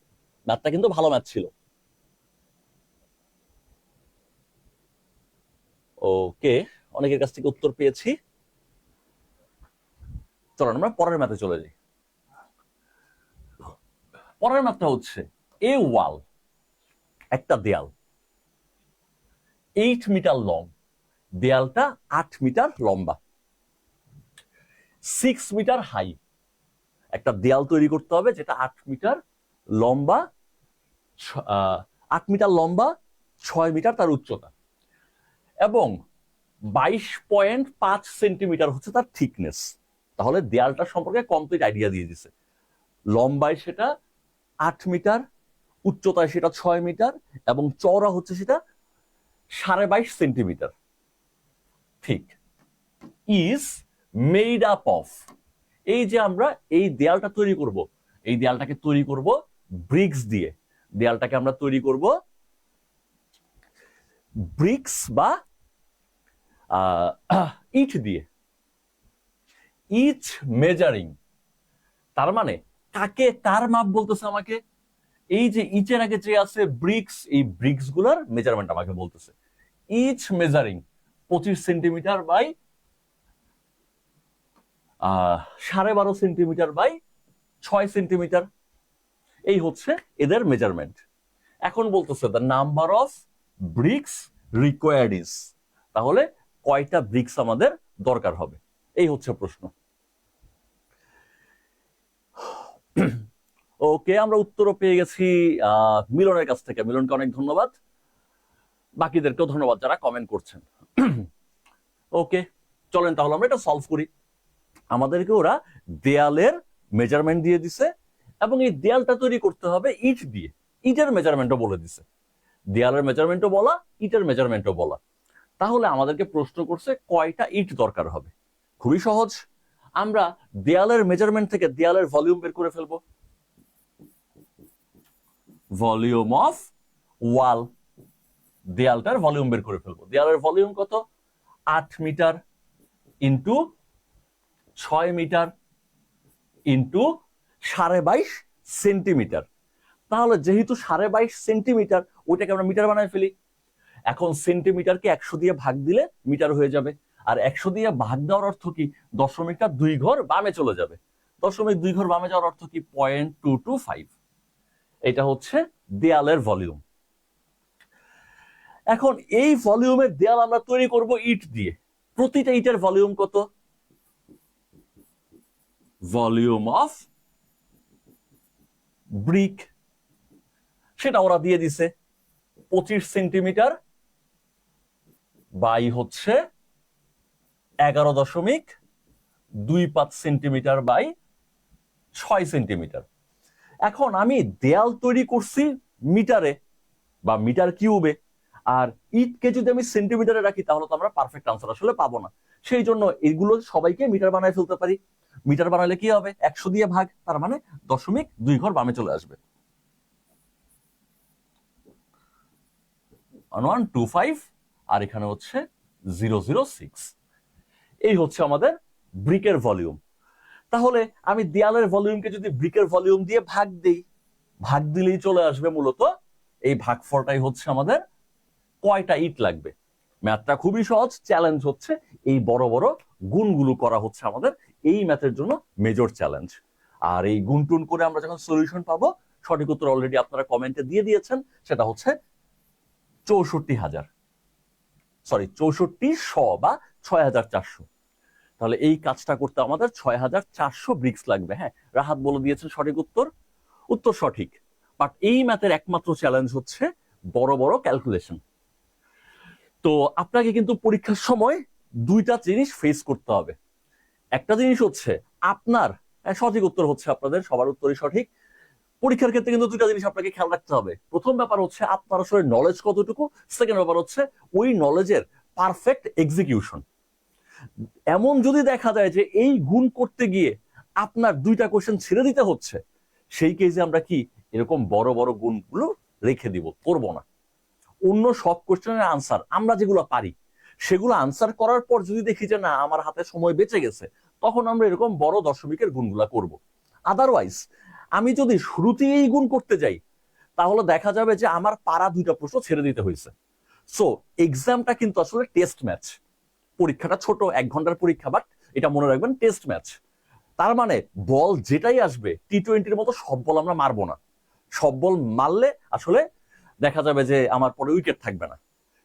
A: ম্যাথটা কিন্তু ভালো ম্যাথ ছিল। ওকে, অনেকের কাছ থেকে উত্তর পেয়েছি। চলো আমরা পরের ম্যাথে চলে যাই। পরের ম্যাথটা হচ্ছে এ ওয়াল, একটা দেয়াল 8 মিটার লং, দেয়ালটা 8 মিটার লম্বা, 6 মিটার হাই। একটা দেয়াল তৈরি করতে হবে যেটা 8 মিটার লম্বা, 8 মিটার লম্বা, 6 মিটার তার উচ্চতা, এবং 22.5 সেন্টিমিটার হচ্ছে তার থিকনেস। তাহলে দেয়ালটা সম্পর্কে কমপ্লিট আইডিয়া দিয়ে দিছে। লম্বায় সেটা 8 মিটার, উচ্চতায় সেটা 6 মিটার, এবং চওড়া হচ্ছে সেটা 22.5 সেন্টিমিটার। ঠিক। ইজ মেড আপ অফ, এই যে আমরা এই দেয়ালটা তৈরি করব, এই দেয়ালটাকে তৈরি করব ব্রিক্স দিয়ে। দেয়ালটাকে আমরা তৈরি করব ব্রিক্স বা ইট দিয়ে। ইচ মেজারিং, তার মানে কাকে কার মাপ বলতেছে আমাকে? এই যে ইচের আগে যে আছে ব্রিক্স, এই ব্রিক্স গুলার মেজারমেন্ট আমাকে বলতেছে। Each measuring 25 centimetre by 12.5 centimetre by 6 centimetre. এই হচ্ছে এদের মেজারমেন্ট। এখন বলতেছে the number of bricks required is, তাহলে কয়টা ব্রিক্স আমাদের দরকার হবে, এই হচ্ছে প্রশ্ন। ওকে, আমরা উত্তরও পেয়ে গেছি মিলনের কাছ থেকে। মিলনকে অনেক ধন্যবাদ, বাকিদেরকেও ধন্যবাদ যারা কমেন্ট করছেন। ওকে, চলেন তাহলে আমরা এটা সলভ করি। আমাদেরকে ওরা দেয়ালের মেজারমেন্ট দিয়ে দিছে, এবং এই দেয়ালটা তৈরি করতে হবে ইট দিয়ে। ইটের মেজারমেন্টও বলে দিছে, দেয়ালের মেজারমেন্টও বলা, ইটের মেজারমেন্টও বলা। তাহলে আমাদেরকে প্রশ্ন করছে কয়টা ইট দরকার হবে। খুবই সহজ, আমরা দেয়ালের মেজারমেন্ট থেকে দেয়ালের ভলিউম বের করে ফেলবো। ভলিউম অফ ওয়াল, দেয়ালটার ভলিউম বের করে ফেলবো। দেয়ালের ভলিউম কত? 8 metre into 6 metre into 22.5 centimetre. তাহলে যেহেতু 22.5 সেন্টিমিটার, ওইটাকে আমরা মিটার বানায় ফেলি। এখন সেন্টিমিটারকে 100 দিয়ে ভাগ দিলে মিটার হয়ে যাবে। আর 100 দিয়ে ভাগ দেওয়ার অর্থ কি? দশমিকটা 2 ঘর বামে চলে যাবে। দশমিক 2 ঘর বামে যাওয়ার অর্থ কি? 0.225। এটা হচ্ছে দেয়ালের ভলিউম। এখন এই ভলিউমের দেয়াল আমরা তৈরি করব ইট দিয়ে। প্রতিটা ইটের ভলিউম কত? ভলিউম অফ ব্রিক, সেটা ওরা দিয়ে দিছে 25 সেন্টিমিটার বাই হচ্ছে 11.25 সেন্টিমিটার বাই 6 সেন্টিমিটার। এখন আমি দেয়াল তৈরি করছি মিটারে বা মিটার কিউবে, আর ইটকে যদি আমি সেন্টিমিটারে রাখি তাহলে তো আমরা পারফেক্ট আনসার আসলে পাবো না। সেই জন্য এগুলো সবাইকে মিটার বানায় ফেলতে পারি। মিটার বানালে কি হবে? 100 দিয়ে ভাগ, তার মানে 0.2 ঘর বামে চলে আসবে। 1125, আর এখানে হচ্ছে 006। এই হচ্ছে আমাদের ব্রিকের ভলিউম। তাহলে আমি দেয়ালের ভলিউমকে যদি ব্রিকের ভলিউম দিয়ে ভাগ দেই, ভাগ দিলেই চলে আসবে মূলত এই ভাগফলটাই হচ্ছে আমাদের কয়টা ইট লাগবে। ম্যাথটা খুবই সহজ, চ্যালেঞ্জ হচ্ছে এই বড় বড় গুণগুলো করা হচ্ছে আমাদের এই ম্যাথের জন্য মেজর চ্যালেঞ্জ। আর এই গুণ টুন করে আমরা যখন সলিউশন পাবো, সঠিক উত্তর অলরেডি আপনারা কমেন্টে দিয়ে দিয়েছেন, সেটা হচ্ছে 6400 বা 6400। তাহলে এই কাজটা করতে আমাদের 6400 ব্রিক্স লাগবে। হ্যাঁ, রাহাত বলে দিয়েছেন সঠিক উত্তর, উত্তর সঠিক। বাট এই ম্যাথের একমাত্র চ্যালেঞ্জ হচ্ছে বড় বড় ক্যালকুলেশন। তো আপনাকে কিন্তু পরীক্ষার সময় দুইটা জিনিস ফেস করতে হবে। একটা জিনিস হচ্ছে আপনার সঠিক উত্তর হচ্ছে আপনাদের সবার উত্তরই সঠিক। পরীক্ষার ক্ষেত্রে কিন্তু দুইটা জিনিস আপনাকে খেয়াল রাখতে হবে। প্রথম ব্যাপার হচ্ছে আপনার আসলে নলেজ কতটুকু, সেকেন্ড ব্যাপার হচ্ছে ওই নলেজের পারফেক্ট এক্সিকিউশন। এমন যদি দেখা যায় যে এই গুণ করতে গিয়ে আপনার দুইটা কোশ্চেন ছেড়ে দিতে হচ্ছে, সেই কেসে আমরা কি এরকম বড় বড় গুণগুলো রেখে দিব, করব না। অন্য সব কোশ্চেনের আনসার আমরা যেগুলো পারি সেগুলো আনসার করার পর যদি দেখি যে না আমার হাতে সময় বেঁচে গেছে, তখন আমরা এরকম বড় দশমিকের গুণগুলা করব। আদারওয়াইজ আমি যদি শুরুতেই এই গুণ করতে যাই তাহলে দেখা যাবে যে আমার পারা 2টা প্রশ্ন ছেড়ে দিতে হয়েছে। সো এক্সামটা কিন্তু আসলে টেস্ট ম্যাচ। পরীক্ষাটা ছোট, 1 ঘন্টার পরীক্ষা, বাট এটা মনে রাখবেন টেস্ট ম্যাচ। তার মানে বল যেটাই আসবে টি-20-র মতো সব বল আমরা মারবো না। সব বল মারলে আসলে দেখা যাবে যে আমার পরে উইকেট থাকবে না।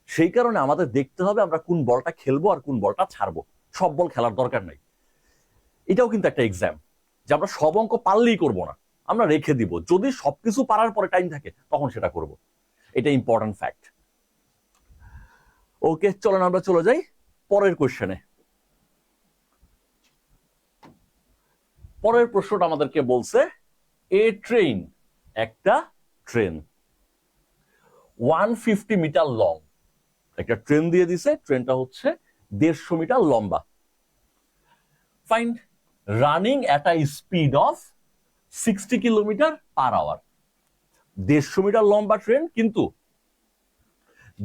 A: সেই কারণে আমাদের দেখতে হবে আমরা কোন বলটা খেলবো আর কোন বলটা ছাড়বো। সব বল খেলার দরকার নাই। এটাও কিন্তু একটা এক্সাম যে আমরা সব অঙ্ক পারলেই করবো না, আমরা রেখে দিব, যদি সবকিছু পারার পরে টাইম থাকে তখন সেটা করব। এটা ইম্পর্টেন্ট ফ্যাক্ট। ওকে, চলেন আমরা চলে যাই পরের কোশ্চেনে। পরের প্রশ্নটা আমাদেরকে বলছে এ ট্রেন, একটা ট্রেন 150 মিটার লং, একটা ট্রেন দিয়ে দিছে, ট্রেনটা হচ্ছে 150 মিটার লম্বা। Find running at a speed of 60 kilometre per hour. 150 metre লম্বা ট্রেন, কিন্তু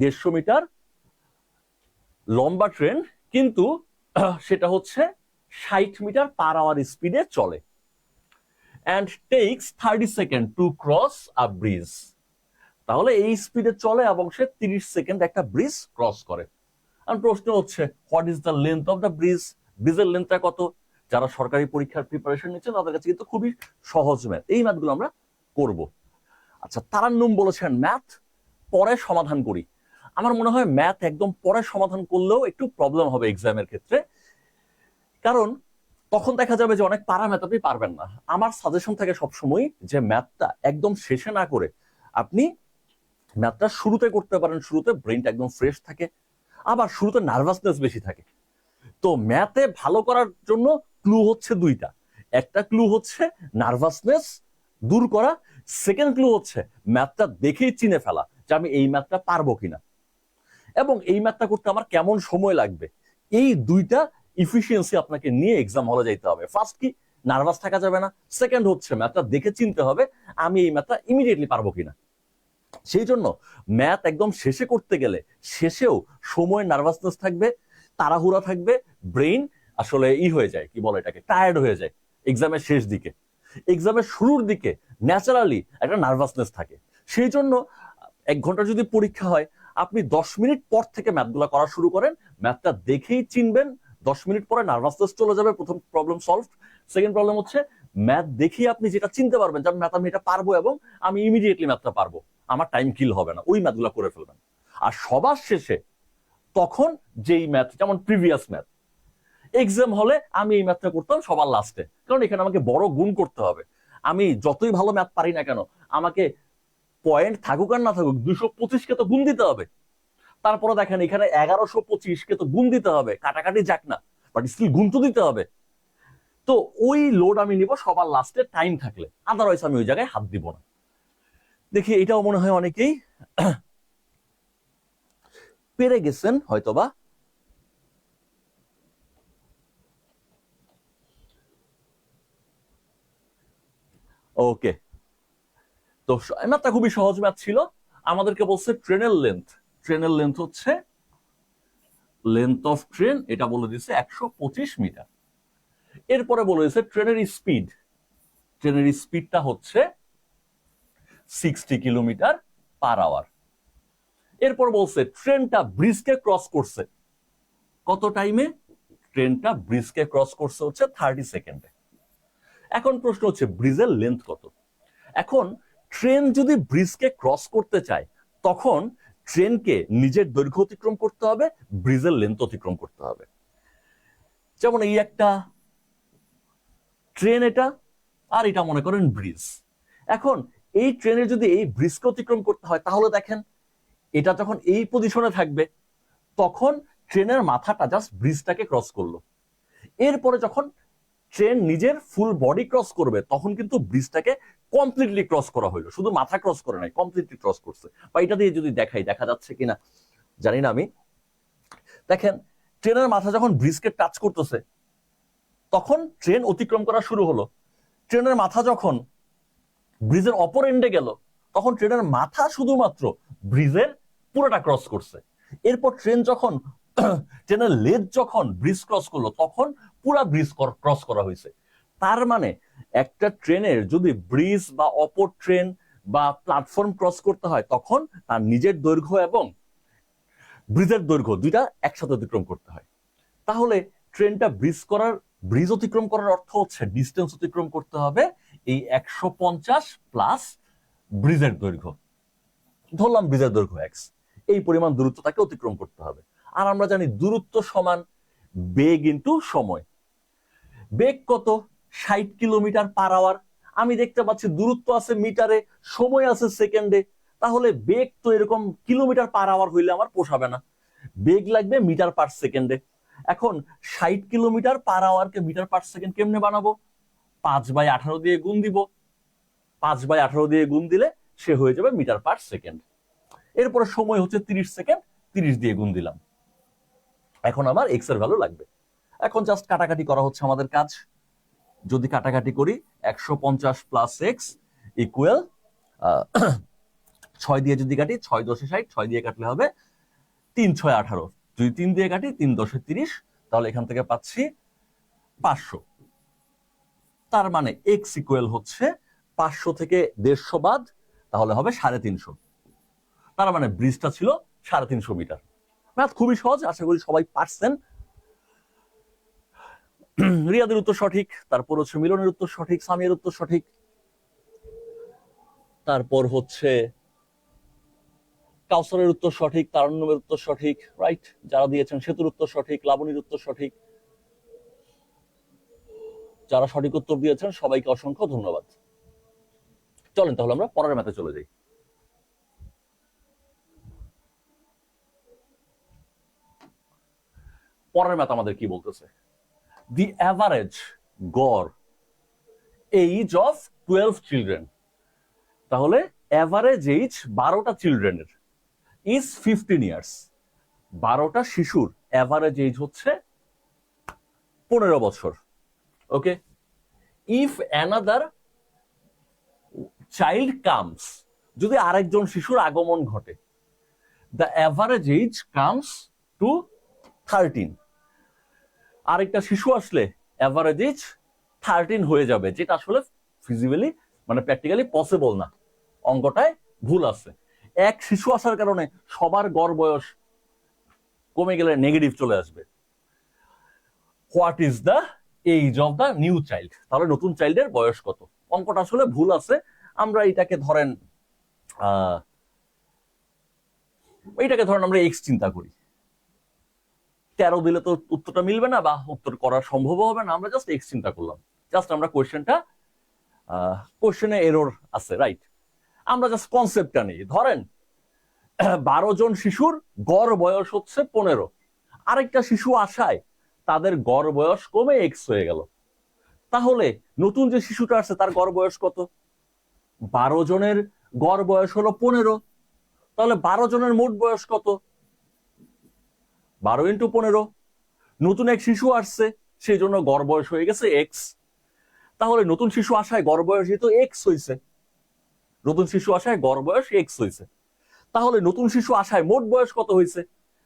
A: 150 মিটার লম্বা ট্রেন কিন্তু সেটা হচ্ছে 60 মিটার পার আওয়ার স্পিডে চলে। And takes 30 second to cross a bridge. তাহলে এই স্পিডে চলে এবং সে 30 সেকেন্ড একটা ব্রিজ ক্রস করে। আর প্রশ্ন হচ্ছে what is the length of the bridge? ব্রিজের লেন্থটা কত? যারা সরকারি পরীক্ষার প্রিপারেশন নিচ্ছেন তাদের কাছে কিন্তু খুবই সহজ ম্যাথ, এই ম্যাথগুলো আমরা করব। আচ্ছা, তারান্নুম বলেছেন ম্যাথ পরে সমাধান করি। আমার মনে হয় ম্যাথ একদম পরে সমাধান করলেও একটু প্রবলেম হবে এক্সামের ক্ষেত্রে, কারণ তখন দেখা যাবে যে অনেক পারা ম্যাথ আপনি পারবেন না। আমার সাজেশন থাকে সবসময় যে ম্যাথটা একদম শেষে না করে আপনি ম্যাথটা শুরুতে করতে পারেন। শুরুতে ব্রেনটা একদম ফ্রেশ থাকে, আবার শুরুতে নার্ভাসনেস বেশি থাকে। তো ম্যাথে ভালো করার জন্য ক্লু হচ্ছে 2টা। একটা ক্লু হচ্ছে নার্ভাসনেস দূর করা, সেকেন্ড ক্লু হচ্ছে ম্যাথটা দেখেই চিনে ফেলা যে আমি এই ম্যাথটা পারবো কিনা এবং এই ম্যাথটা করতে আমার কেমন সময় লাগবে। এই 2টা ইফিসিয়েন্সি আপনাকে নিয়ে এক্সাম হলে যাইতে হবে। ফার্স্ট কি, নার্ভাস থাকা যাবে না। সেকেন্ড হচ্ছে ম্যাথটা দেখে চিনতে হবে আমি এই ম্যাথটা ইমিডিয়েটলি পারবো কিনা। সেই জন্য ম্যাথ একদম শেষে করতে গেলে শেষেও সময় নার্ভাসনেস থাকবে, তাড়াহুড়া থাকবে, ব্রেইন আসলে হয়ে যায়, কি বলে এটাকে, টায়ার্ড হয়ে যায় এক্সামের শেষ দিকে। এক্সামের শুরুর দিকে ন্যাচারালি একটা নার্ভাসনেস থাকে। সেই জন্য 1 ঘন্টা যদি পরীক্ষা হয়, আপনি 10 মিনিট পর থেকে ম্যাথগুলো করা শুরু করেন, ম্যাথটা দেখেই চিনবেন। 10 মিনিট পরে নার্ভাসনেস চলে যাবে, প্রথম প্রবলেম সলভ। সেকেন্ড প্রবলেম হচ্ছে ম্যাথ দেখেই আপনি যেটা চিনতে পারবেন যে ম্যাথ আমি এটা পারবো এবং আমি ইমিডিয়েটলি ম্যাথটা পারবো, আমার টাইম কিল হবে না, ওই ম্যাথগুলো করে ফেলবেন। আর সবার শেষে তখন যেই ম্যাথ, যেমন প্রিভিয়াস ম্যাথ, এক্সাম হলে আমি এই ম্যাথটা করতাম সবার লাস্টে, কারণ এখানে আমাকে বড় গুণ করতে হবে। আমি যতই ভালো ম্যাথ পারি না কেন, আমাকে পয়েন্ট থাকুক আর না থাকুক 225-কে তো গুণ দিতে হবে। তারপরে দেখেন এখানে 1125-কে তো গুণ দিতে হবে, কাটাকাটি যাক না, বাট স্টিল গুণ তো দিতে হবে। তো ওই লোড আমি নিব সবার লাস্টে টাইম থাকলে, আদারওয়াইজ আমি ওই জায়গায় হাত দিব না। দেখি এটাও মনে হয় অনেকেই পেরে গেছেন হয়তোবা। ওকে, তো ম্যাথটা খুবই সহজ ম্যাথ ছিল। আমাদেরকে বলছে ট্রেনের লেন্থ। ট্রেনের লেন্থ হচ্ছে লেন্থ অফ ট্রেন, এটা বলে দিচ্ছে 125 মিটার। এরপরে বলে দিচ্ছে ট্রেনের স্পিড। ট্রেনের স্পিডটা হচ্ছে 60 কিলোমিটার পার আওয়ার। এরপর বলছে ট্রেনটা ব্রিজকে ক্রস করছে কত টাইমে? ট্রেনটা ব্রিজকে ক্রস করছে হচ্ছে 30 সেকেন্ডে। এখন প্রশ্ন হচ্ছে ব্রিজের লেন্থ কত? এখন ট্রেন যদি ব্রিজকে ক্রস করতে চায় তখন ট্রেনকে নিজের দৈর্ঘ্য অতিক্রম করতে হবে, ব্রিজের লেন্থ অতিক্রম করতে হবে। যেমন এই একটা ট্রেন, এটা আর এটা মনে করেন ব্রিজ। এখন এই ট্রেনের যদি এই ব্রিজকে অতিক্রম করতে হয়, তাহলে দেখেন এটা যখন এই পজিশনে থাকবে তখন ট্রেনের মাথাটা জাস্ট ব্রিজটাকে ক্রস করলো। এরপরে যখন ট্রেন নিজের ফুল বডি ক্রস করবে তখন কিন্তু ব্রিজটাকে কমপ্লিটলি ক্রস করা হলো, শুধু মাথা ক্রস করে নাই, কমপ্লিটলি ক্রস করছে। বা এটা দিয়ে যদি দেখাই, দেখা যাচ্ছে কিনা জানি না আমি। দেখেন ট্রেনের মাথা যখন ব্রিজকে টাচ করতেছে তখন ট্রেন অতিক্রম করা শুরু হলো। ট্রেনের মাথা যখন ব্রিজের অপর এন্ডে গেল তখন ট্রেনের মাথা শুধুমাত্র ব্রিজের পুরোটা ক্রস করছে। এরপর ট্রেন যখন ট্রেনের লেজ যখন ব্রিজ ক্রস করলো তখন পুরা ব্রিজ ক্রস করা হয়েছে। তার মানে একটা ট্রেনের যদি ব্রিজ বা অপর ট্রেন বা প্ল্যাটফর্ম ক্রস করতে হয় তখন তার নিজের দৈর্ঘ্য এবং ব্রিজের দৈর্ঘ্য দুইটা একসাথে অতিক্রম করতে হয়। তাহলে ট্রেনটা ব্রিজ অতিক্রম করার অর্থ হচ্ছে ডিস্টেন্স অতিক্রম করতে হবে এই 150 প্লাস ব্রিজের দৈর্ঘ্য। ধরলাম ব্রিজের দৈর্ঘ্য এক্স, এই পরিমাণ দূরত্ব তাকে অতিক্রম করতে হবে। আর আমরা জানি দূরত্ব সমান বেগ ইন্টু সময়। বেগ কত? 60 কিলোমিটার পার আওয়ার। আমি দেখতে পাচ্ছি দূরত্ব আছে মিটারে, সময় আছে সেকেন্ডে, তাহলে বেগ তো এরকম কিলোমিটার পার আওয়ার হইলে আমার পোষাবে না, বেগ লাগবে মিটার পার সেকেন্ডে। এখন 60 কিলোমিটার পার আওয়ারকে মিটার পার সেকেন্ড কেমনে বানাবো? 5/18 দিয়ে গুণ দিব। 5/18 দিয়ে গুণ দিলে সে হয়ে যাবে মিটার পার সেকেন্ড। এরপরে সময় হচ্ছে 30 সেকেন্ড, 30 দিয়ে গুণ দিলাম। এখন আমার এক্স এর ভ্যালু লাগবে। এখন জাস্ট কাটাকাটি করা হচ্ছে আমাদের কাজ। যদি কাটাকাটি করি 150 প্লাস এক্স ইকুয়াল 6 দিয়ে যদি কাটি 6 10 60, 6 দিয়ে কাটলে হবে 3 6 18, যদি 3 দিয়ে কাটি 3 10 30, তাহলে এখান থেকে পাচ্ছি 500। তার মানে এক্স ইকুয়াল হচ্ছে 500 থেকে 150 বাদ, তাহলে হবে 350। তার মানে ব্রিজটা ছিল 350 মিটার। ম্যাথ খুবই সহজ, আশা করি সবাই পারছেন। রিয়াদের উত্তর সঠিক, তারপর হচ্ছে মিলনের উত্তর সঠিক, সামিয়ার উত্তর সঠিক, তারপর হচ্ছে কাউসারের উত্তর সঠিক, তারন্নমের উত্তর সঠিক, রাইট। যারা দিয়েছেন সেতুর উত্তর সঠিক, লাবণীর উত্তর সঠিক। যারা সঠিক উত্তর দিয়েছেন সবাইকে অসংখ্য ধন্যবাদ। চলেন তাহলে আমরা পরের ম্যাথে চলে যাই। পরের ম্যাথ আমাদের কি বলতেছে? দি অ্যাভারেজ গড় এইজ অফ 12 চিলড্রেন। তাহলে অ্যাভারেজ এইজ 12টা চিলড্রেনের ইজ 15 ইয়ার্স। 12টা শিশুর অ্যাভারেজ এইজ হচ্ছে 15 বছর। ওকে, ইফ অ্যানাদার চাইল্ড কামস, যদি আরেকজন শিশুর আগমন ঘটে, the average age comes to 13। আরেকটা শিশু আসলে অ্যাভারেজ এজ 13 হয়ে যাবে, যেটা আসলে ফিজিক্যালি মানে প্র্যাকটিক্যালি পসিবল না, অঙ্কটায় ভুল আছে। এক শিশু আসার কারণে সবার গড় বয়স কমে গেলে নেগেটিভ চলে আসবে। What is the age of the new child, তাহলে নতুন চাইল্ডের বয়স কত? অঙ্কটা আসলে ভুল আছে। আমরা এইটাকে ধরেন আমরা এক্স চিন্তা করি। 13 দিলে তো উত্তরটা মিলবে না বা উত্তর করা সম্ভব হবে না, আমরা জাস্ট এক্স চিন্তা করলাম। জাস্ট আমরা কোশ্চেনে এরর আছে, রাইট। আমরা জাস্ট কনসেপ্টটা নিই। ধরেন 12 জন শিশুর গড় বয়স হচ্ছে 15, আরেকটা শিশু আসায় তাদের গড় বয়স কমে এক্স হয়ে গেল। তাহলে নতুন যে শিশুটা আসছে তার গড় বয়স কত? 12 জনের গড় বয়স হলো 15, তাহলে 12 জনের মোট বয়স কত? 12 ইন্টু 15। নতুন এক শিশু আসছে, সেই জন্য গড় বয়স হয়ে গেছে এক্স। তাহলে নতুন শিশু আসায় গড় বয়স যেহেতু এক্স হয়েছে, নতুন শিশু আসায় গড় বয়স এক্স হয়েছে, তাহলে নতুন শিশু আসায় মোট বয়স কত হয়েছে?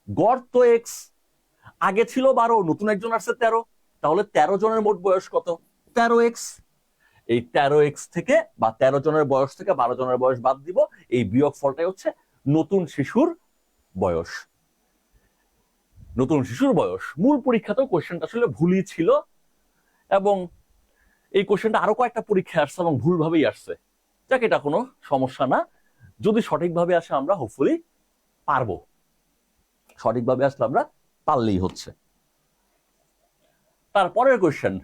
A: গড় তো এক্স, আগে ছিল 12, নতুন একজন আসছে 13, তাহলে 13 জনের মোট বয়স কত? 13x। এই 13x থেকে বা 13 জনের বয়স থেকে 12 জনের বয়স বাদ দিব, এই বিয়োগ ফলটাই হচ্ছে নতুন শিশুর বয়স। নতুন শিশুর বয়স। মূল পরীক্ষাতেও কোশ্চেনটা আসলে ভুলই ছিল, এবং এই কোশ্চেনটা আরো কয়েকটা পরীক্ষায় আসছে এবং ভুলভাবেই আসছে। যাক, এটা কোনো সমস্যা না, যদি সঠিকভাবে আসে আমরা হোপফুলি পারবো। সঠিকভাবে আসলে আমরা পারলেই হচ্ছে। তারপরের কোশ্চেন,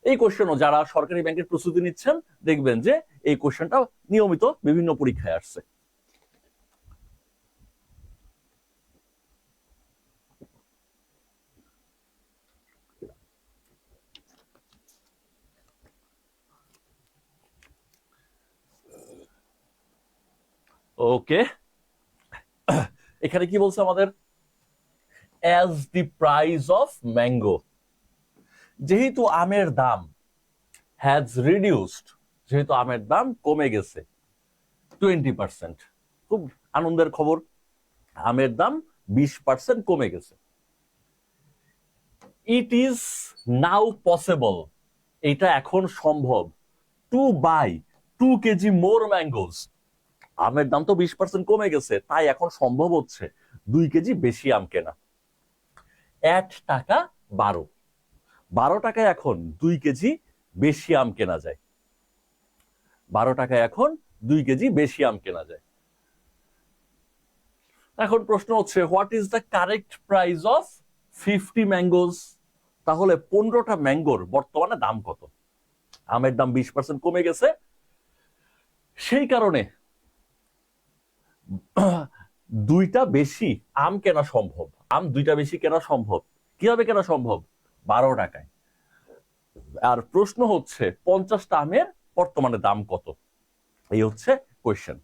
A: এই কোশ্চেনও যারা সরকারি ব্যাংকের প্রস্তুতি নিচ্ছেন দেখবেন যে এই কোশ্চেনটা নিয়মিত বিভিন্ন পরীক্ষায় আসছে। ওকে, এখানে কি বলছে আমাদের? As the price of mango, যেহেতু আমের দাম হ্যাজ রিডিউসড, যেহেতু আমের দাম কমে গেছে 20%। খুব আনন্দের খবর, আমের দাম 20% কমে গেছে। ইট ইজ নাও পসিবল, এটা এখন সম্ভব, two by 2 kg more mangoes. আমের দাম তো 20% কমে গেছে, তাই এখন সম্ভব হচ্ছে 2 কেজি বেশি আম কেনা। টাকা 12 টাকায় এখন 2 কেজি বেশি আম কেনা যায়। 12 টাকায় এখন 2 কেজি বেশি আম কেনা যায়। এখন প্রশ্ন হচ্ছে, what is the correct price of 50 mangoes? তাহলে 15টা ম্যাঙ্গোর বর্তমানে দাম কত? আমের দাম 20% কমে গেছে, সেই কারণে দুইটা বেশি আম কেনা সম্ভব। আম দুইটা বেশি কেনা সম্ভব। কিভাবে কেনা সম্ভব? 12 টাকায়। আর প্রশ্ন হচ্ছে 50টা আমের বর্তমানে দাম কত? এই হচ্ছে কোয়েশ্চেন।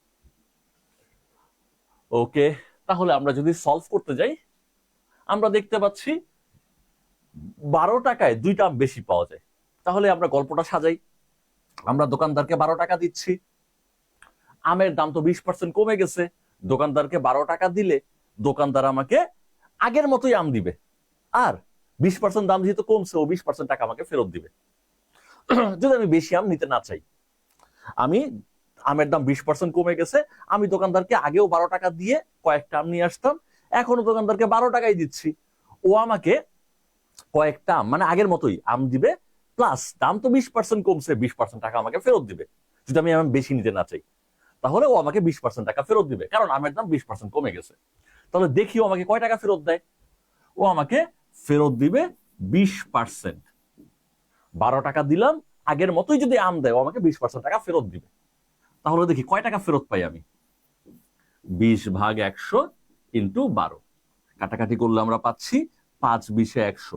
A: ওকে, তাহলে আমরা যদি সলভ করতে যাই, আমরা দেখতে পাচ্ছি 12 টাকায় 2টা আম বেশি পাওয়া যায়। তাহলে আমরা গল্পটা সাজাই, আমরা দোকানদারকে 12 টাকা দিচ্ছি, আমের দাম তো 20% কমে গেছে, দোকানদারকে 12 টাকা দিলে দোকানদার আমাকে আগের মতোই আম দিবে, আর 20% দাম যেহেতু কমছে, ও 20% টাকা আমাকে ফেরত দিবে। যদি আমি বেশি আম নিতে না চাই, আমি আমের দাম 20% কমে গেছে, আমি দোকানদারকে আগেও 12 টাকা দিয়ে কয়েকটা আম নিয়ে আসতাম, এখনো দোকানদারকে 12 টাকাই দিচ্ছি, ও আমাকে কয়েকটা আম মানে আগের মতোই আম দিবে, প্লাস দাম তো 20% কমছে, 20% টাকা আমাকে ফেরত দিবে। যদি আমি আম বেশি নিতে না চাই, তাহলে ও আমাকে 20% টাকা ফেরত দিবে, কারণ আমের দাম 20% কমে গেছে। তাহলে দেখি ও আমাকে কয় টাকা ফেরত দেয়। ও আমাকে ফেরত দিবে 20%। 12 টাকা দিলাম, আগের মতোই যদি আম দেয়, ও আমাকে 20% টাকা ফেরত দিবে। তাহলে দেখি কয় টাকা ফেরত পাই আমি। 20/100 ইন্টু 12, কাটাকাটি করলে আমরা পাচ্ছি 5/20=100,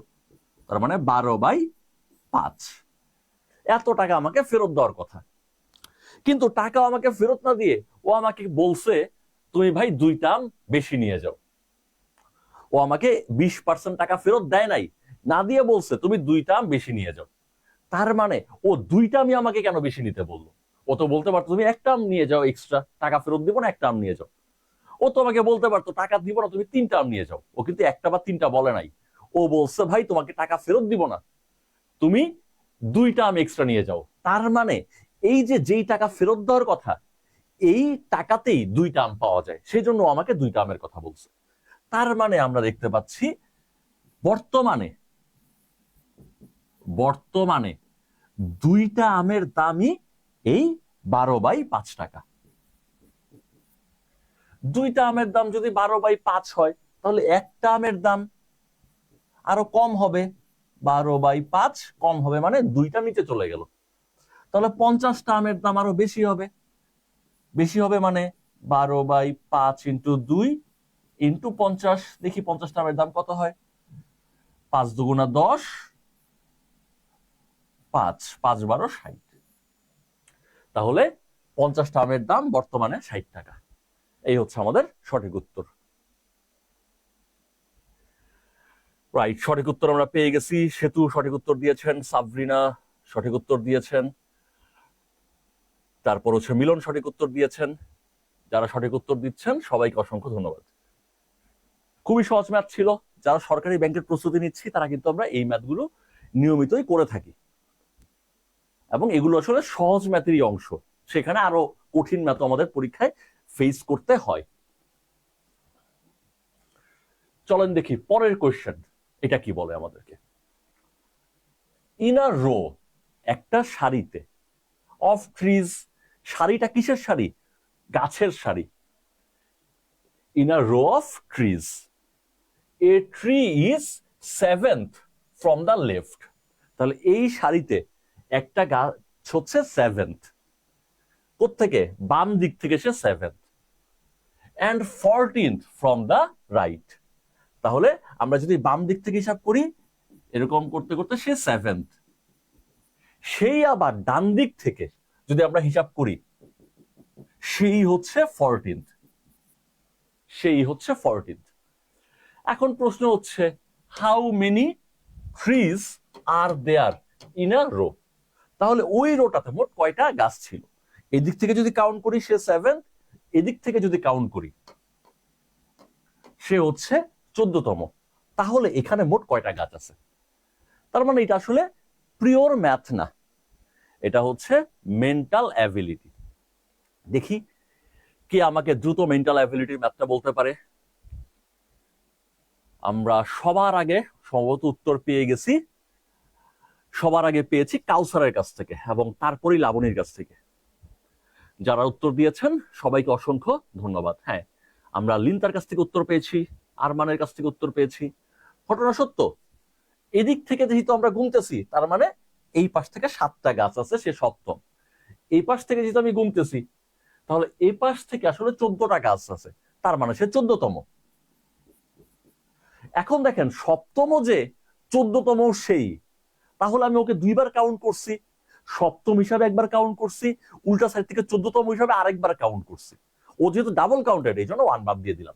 A: তার মানে 12/5। এত টাকা আমাকে ফেরত দেওয়ার কথা। কিন্তু টাকা আমাকে ফেরত না দিয়ে ও আমাকে বলছে, তুমি ভাই 2টা আম বেশি নিয়ে যাও। ও আমাকে 20% টাকা ফেরত দেয় নাই, না দিয়ে বলছে তুমি 2টা আম বেশি নিয়ে যাও। তার মানে ও 2টা আমি আমাকে কেন বেশি নিতে বললো? ও তো বলতে পারতো তুমি একটা আম নিয়ে যাও, এক্সট্রা টাকা ফেরত দিব না, একটা আম নিয়ে যাও। ও তো আমাকে বলতে পারতো টাকা দিব না, তুমি 3টা আম নিয়ে যাও। ও কিন্তু একটা বা 3টা বলে নাই, ও বলছে ভাই তোমাকে টাকা ফেরত দিব না, তুমি 2টা আম এক্সট্রা নিয়ে যাও। তার মানে এই যে যেই টাকা ফেরত দেওয়ার কথা, এই টাকাতেই 2টা আম পাওয়া যায়, সেই জন্য আমাকে 2টা আমের কথা বলছে। তার মানে আমরা দেখতে পাচ্ছি বর্তমানে বর্তমানে 2টা আমের দামই এই 12/5 টাকা। 2টা আমের দাম যদি 12/5 হয়, তাহলে একটা আমের দাম আরো কম হবে, 12/5 কম হবে মানে 2টা নিচে চলে গেল। তাহলে 50টা আমের দাম আরো বেশি হবে। বেশি হবে মানে 12/5 ইন্টু 2 ইন্টু 50। দেখি 50টা আমের দাম কত হয়। 5 দুগুণা 10, 5 5 12 60। তাহলে 50টা আমের দাম বর্তমানে 60 টাকা। এই হচ্ছে আমাদের সঠিক উত্তর। রাইট, সঠিক উত্তর আমরা পেয়ে গেছি। সেতু সঠিক উত্তর দিয়েছেন, সাবরিনা সঠিক উত্তর দিয়েছেন, তারপর হচ্ছে মিলন সঠিক উত্তর দিয়েছেন। যারা সঠিক উত্তর দিচ্ছেন সবাইকে অসংখ্য ধন্যবাদ। খুবই সহজ ম্যাথ ছিল। যারা সরকারি ব্যাংকের প্রস্তুতি নিচ্ছি, তারা কিন্তু আমরা এই ম্যাথগুলো নিয়মিতই করে থাকি, এবং এগুলো আসলে সহজ ম্যাথেরই অংশ। সেখানে আরো কঠিন ম্যাথ আমাদের পরীক্ষায় ফেস করতে হয়। চলেন দেখি পরের কোয়েশ্চেন, এটা কি বলে আমাদেরকে। ইন আ রো, একটা সারিতে, অফ ট্রিজ, সারিটা কিসের সারি? গাছের সারি। In a rho of trees, a tree is 7th from the left. তাহলে এই সারিতে একটা গাছ হচ্ছে 7th, কোত্থেকে? বাম দিক থেকে সে 7th, and 14th from the right. তাহলে আমরা যদি বাম দিক থেকে হিসাব করি, এরকম করতে করতে সে 7th, সেই আবার ডান দিক থেকে যদি আমরা হিসাব করি, সেই হচ্ছে 14th, সেই হচ্ছে 14th। এখন প্রশ্ন হচ্ছে, how many trees are there in a row? তাহলে ওই রোটাতে মোট কয়টা গাছ ছিল? এই দিক থেকে যদি কাউন্ট করি সে 7th, এদিক থেকে যদি কাউন্ট করি সে হচ্ছে 14তম, তাহলে এখানে মোট কয়টা গাছ আছে? তার মানে এটা আসলে পিওর ম্যাথ না, এটা হচ্ছে মেন্টাল অ্যাবিলিটি। দেখি কে আমাকে দ্রুত মেন্টাল অ্যাবিলিটির ম্যাথটা বলতে পারে। আমরা সবার আগে সম্ভবত উত্তর পেয়ে গেছি, সবার আগে পেয়েছি কাউসারের কাছ থেকে এবং তারপরেই লাবণীর কাছ থেকে। যারা উত্তর দিয়েছেন সবাইকে অসংখ্য ধন্যবাদ। হ্যাঁ, আমরা লিন্তার কাছ থেকে উত্তর পেয়েছি, আরমানের কাছ থেকে উত্তর পেয়েছি। ঘটনা সত্য, এদিক থেকে যেহেতু আমরা গুনতেছি তার মানে এই পাশ থেকে 7টা গাছ আছে, সে 7ম। এই পাশ থেকে যেহেতু আমি গুনতেছি তাহলে এই পাশ থেকে আসলে 14টা গাছ আছে, তার মানে সে 14তম। এখন দেখেন 7ম যে 14তম সেই, তাহলে আমি ওকে 2বার কাউন্ট করছি, 7ম হিসাবে একবার কাউন্ট করছি, উল্টা সাইড থেকে 14তম হিসাবে আরেকবার কাউন্ট করছি। ও যেহেতু ডাবল কাউন্টেড এই জন্য 1 বাদ দিয়ে দিলাম।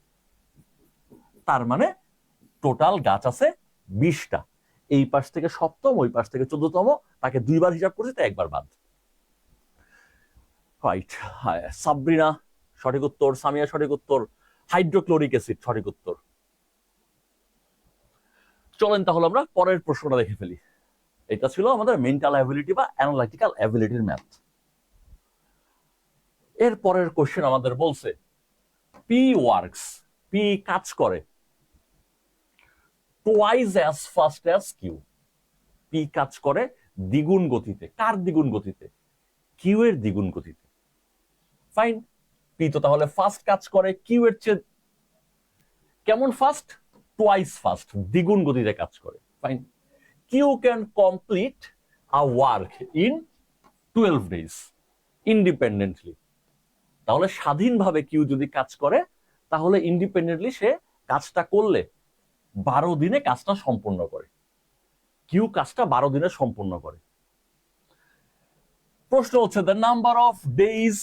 A: তার মানে টোটাল গাছ আছে 20টা। এই পাশ থেকে 7ম, ওই পাশ থেকে 14তম, তাকে 2বার হিসাব করছি, তাই একবার বাদ। রাইট, সাবরিনা সঠিক উত্তর, সামিয়া সঠিক উত্তর, হাইড্রোক্লোরিক অ্যাসিড সঠিক উত্তর। চলেন তাহলে আমরা পরের প্রশ্নটা দেখে ফেলি। এটা ছিল আমাদের মেন্টাল অ্যাবিলিটি বা অ্যানালাইটিক্যাল অ্যাবিলিটির ম্যাথ। এর পরের কোশ্চেন আমাদের বলছে পি ওয়ার্কস, পি কাজ করে twice as fast as Q. P কাজ করে দ্বিগুণ গতিতে। কার দ্বিগুণ গতিতে? কিউ এর দ্বিগুণ গতিতে। ফাইন, পি তো তাহলে ফাস্ট কাজ করে, কিউ এর চেয়ে কেমন ফাস্ট? টুয়াইস ফাস্ট, দ্বিগুণ গতিতে কাজ করে। Fine, Q can complete a work in 12 days independently. তাহলে স্বাধীনভাবে কিউ যদি কাজ করে তাহলে ইন্ডিপেন্ডেন্টলি সে কাজটা করলে 12 দিনে কাজটা সম্পূর্ণ করে। কিউ কাজটা 12 দিনে সম্পূর্ণ করে। প্রশ্ন হচ্ছে the number of days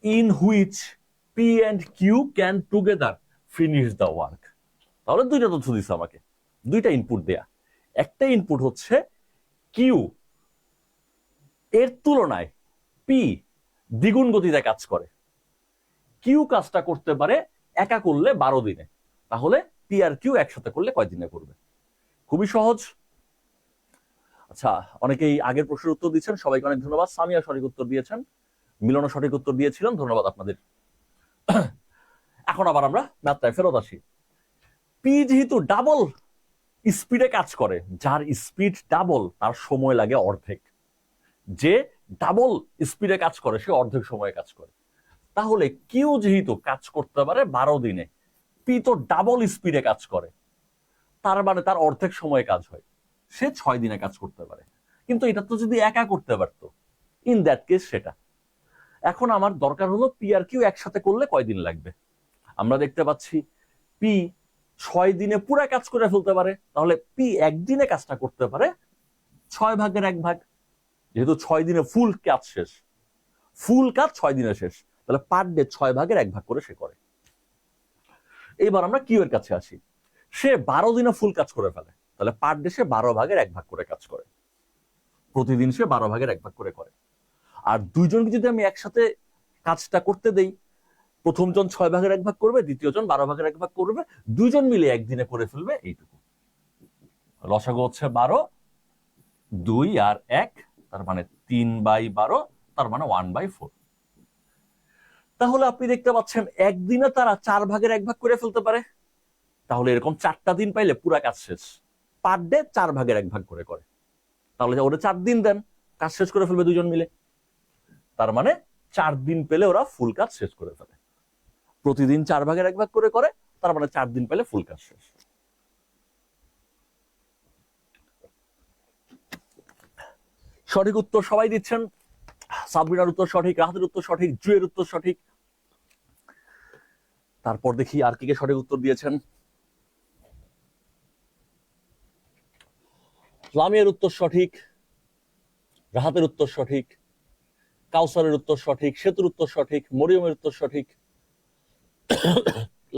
A: in which P and Q can together finish the work. তাহলে দুইটা তথ্য দিচ্ছে আমাকে, দুইটা ইনপুট দেয়া। একটা ইনপুট হচ্ছে কিউ এর তুলনায় পি দ্বিগুণ গতিতে কাজ করে। কিউ কাজটা করতে পারে একা করলে 12 দিনে, তাহলে পি আর কিউ একসাথে করলে কয় দিনে করবে? খুবই সহজ। আচ্ছা, অনেকেই আগের প্রশ্নের উত্তর দিচ্ছেন, সবাইকে অনেক ধন্যবাদ। সামিয়া সঠিক উত্তর দিয়েছেন, মিলনও সঠিক উত্তর দিয়েছিলেন, ধন্যবাদ আপনাদের। এখন আবার আমরা ম্যাথটায় ফেরত আসি। পি যেহেতু ডাবল স্পিডে কাজ করে, যার স্পিড ডাবল তার সময় লাগে অর্ধেক। যে ডাবল স্পিডে কাজ করে সে অর্ধেক সময়ে কাজ করে। তাহলে কিউ যেহেতু কাজ করতে পারে 12 দিনে, পি তো ডাবল স্পিডে কাজ করে, তার মানে তার অর্ধেক সময়ে কাজ হয়, সে 6 দিনে কাজ করতে পারে। কিন্তু এটা তো যদি একা করতে পারতো, ইন দ্যাট কেস সেটা। এখন আমার দরকার হলো পি আর কিউ একসাথে করলে কয়দিন লাগবে। আমরা দেখতে পাচ্ছি পি 6 দিনে পুরা কাজ করে ফেলতে পারে, তাহলে পি একদিনে কাজটা করতে পারে 6 ভাগের 1 ভাগ। যেহেতু 6 দিনে ফুল কাজ শেষ, ফুল কাজ 6 দিনে শেষ, তাহলে পার ডে 6 ভাগের 1 ভাগ করে সে করে। এবার আমরা কিউ এর কাছে আসি। সে 12 দিনে ফুল কাজ করে ফেলে, তাহলে পার ডে সে 12 ভাগের 1 ভাগ করে কাজ করে। প্রতিদিন সে 12 ভাগের 1 ভাগ করে করে। আর দুইজনকে যদি আমি একসাথে কাজটা করতে দেই, প্রথম জন 6 ভাগের 1 ভাগ করবে, দ্বিতীয় জন 12 ভাগের 1 ভাগ করবে, দুইজন মিলে একদিনে করে ফেলবে এইটুকু। লসাগু হচ্ছে 12, 2 আর 1, তার মানে 3/12, তার মানে 1/4। তাহলে আপনি দেখতে পাচ্ছেন একদিনে তারা 4 ভাগের 1 ভাগ করে ফেলতে পারে। তাহলে এরকম 4টা দিন পাইলে পুরা কাজ শেষ। পার ডে 4 ভাগের 1 ভাগ করে করে, তাহলে ওরা 4 দিন দেন, কাজ শেষ করে ফেলবে দুজন মিলে। তার মানে 4 দিন পেলে ওরা ফুল কাজ শেষ করে ফেলে। প্রতিদিন 4 ভাগের 1 ভাগ করে করে, তার মানে 4 দিন পেলে ফুল কাজ শেষ। সঠিক উত্তর সবাই দিচ্ছেন। সাবরিনার উত্তর সঠিক, রাহাতের উত্তর সঠিক, জুয়ের উত্তর সঠিক। তারপর দেখি আর কি কে সঠিক উত্তর দিয়েছেন। লামিয়ার উত্তর সঠিক, রাহাতের উত্তর সঠিক, কাউসারের উত্তর সঠিক, সেতুর উত্তর সঠিক, মরিয়মের উত্তর সঠিক,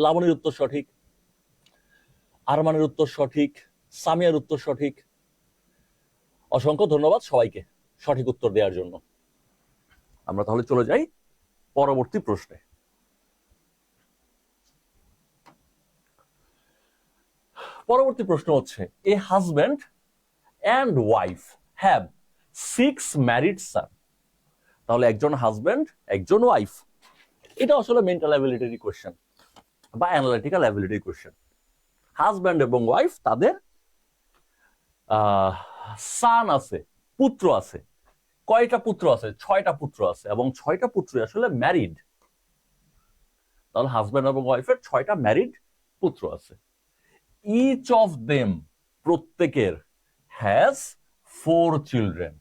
A: লাবণীর উত্তর সঠিক, আরমানের উত্তর সঠিক, সামিয়ার উত্তর সঠিক। অসংখ্য ধন্যবাদ সবাইকে সঠিক উত্তর দেওয়ার জন্য। আমরা তাহলে চলে যাই পরবর্তী প্রশ্নে। পরবর্তী প্রশ্ন হচ্ছে, a husband and wife have 6 married son. তাহলে একজন হাজব্যান্ড, একজন ওয়াইফ, এটা আসলে মেন্টাল অ্যাবিলিটি কোয়েশ্চেন বা অ্যানালিটিক্যাল অ্যাবিলিটি কোয়েশ্চেন। হাজব্যান্ড এবং ওয়াইফ, তাদের সান আছে, পুত্র আছে। কয়টা পুত্র আছে? 6টা পুত্র আছে, এবং 6টা পুত্রই আসলে ম্যারিড। তাহলে হাজব্যান্ড এবং ওয়াইফের 6টা ম্যারিড পুত্র আছে। ইচ অফ দেম, প্রত্যেকের, হ্যাজ 4 চিলড্রেন।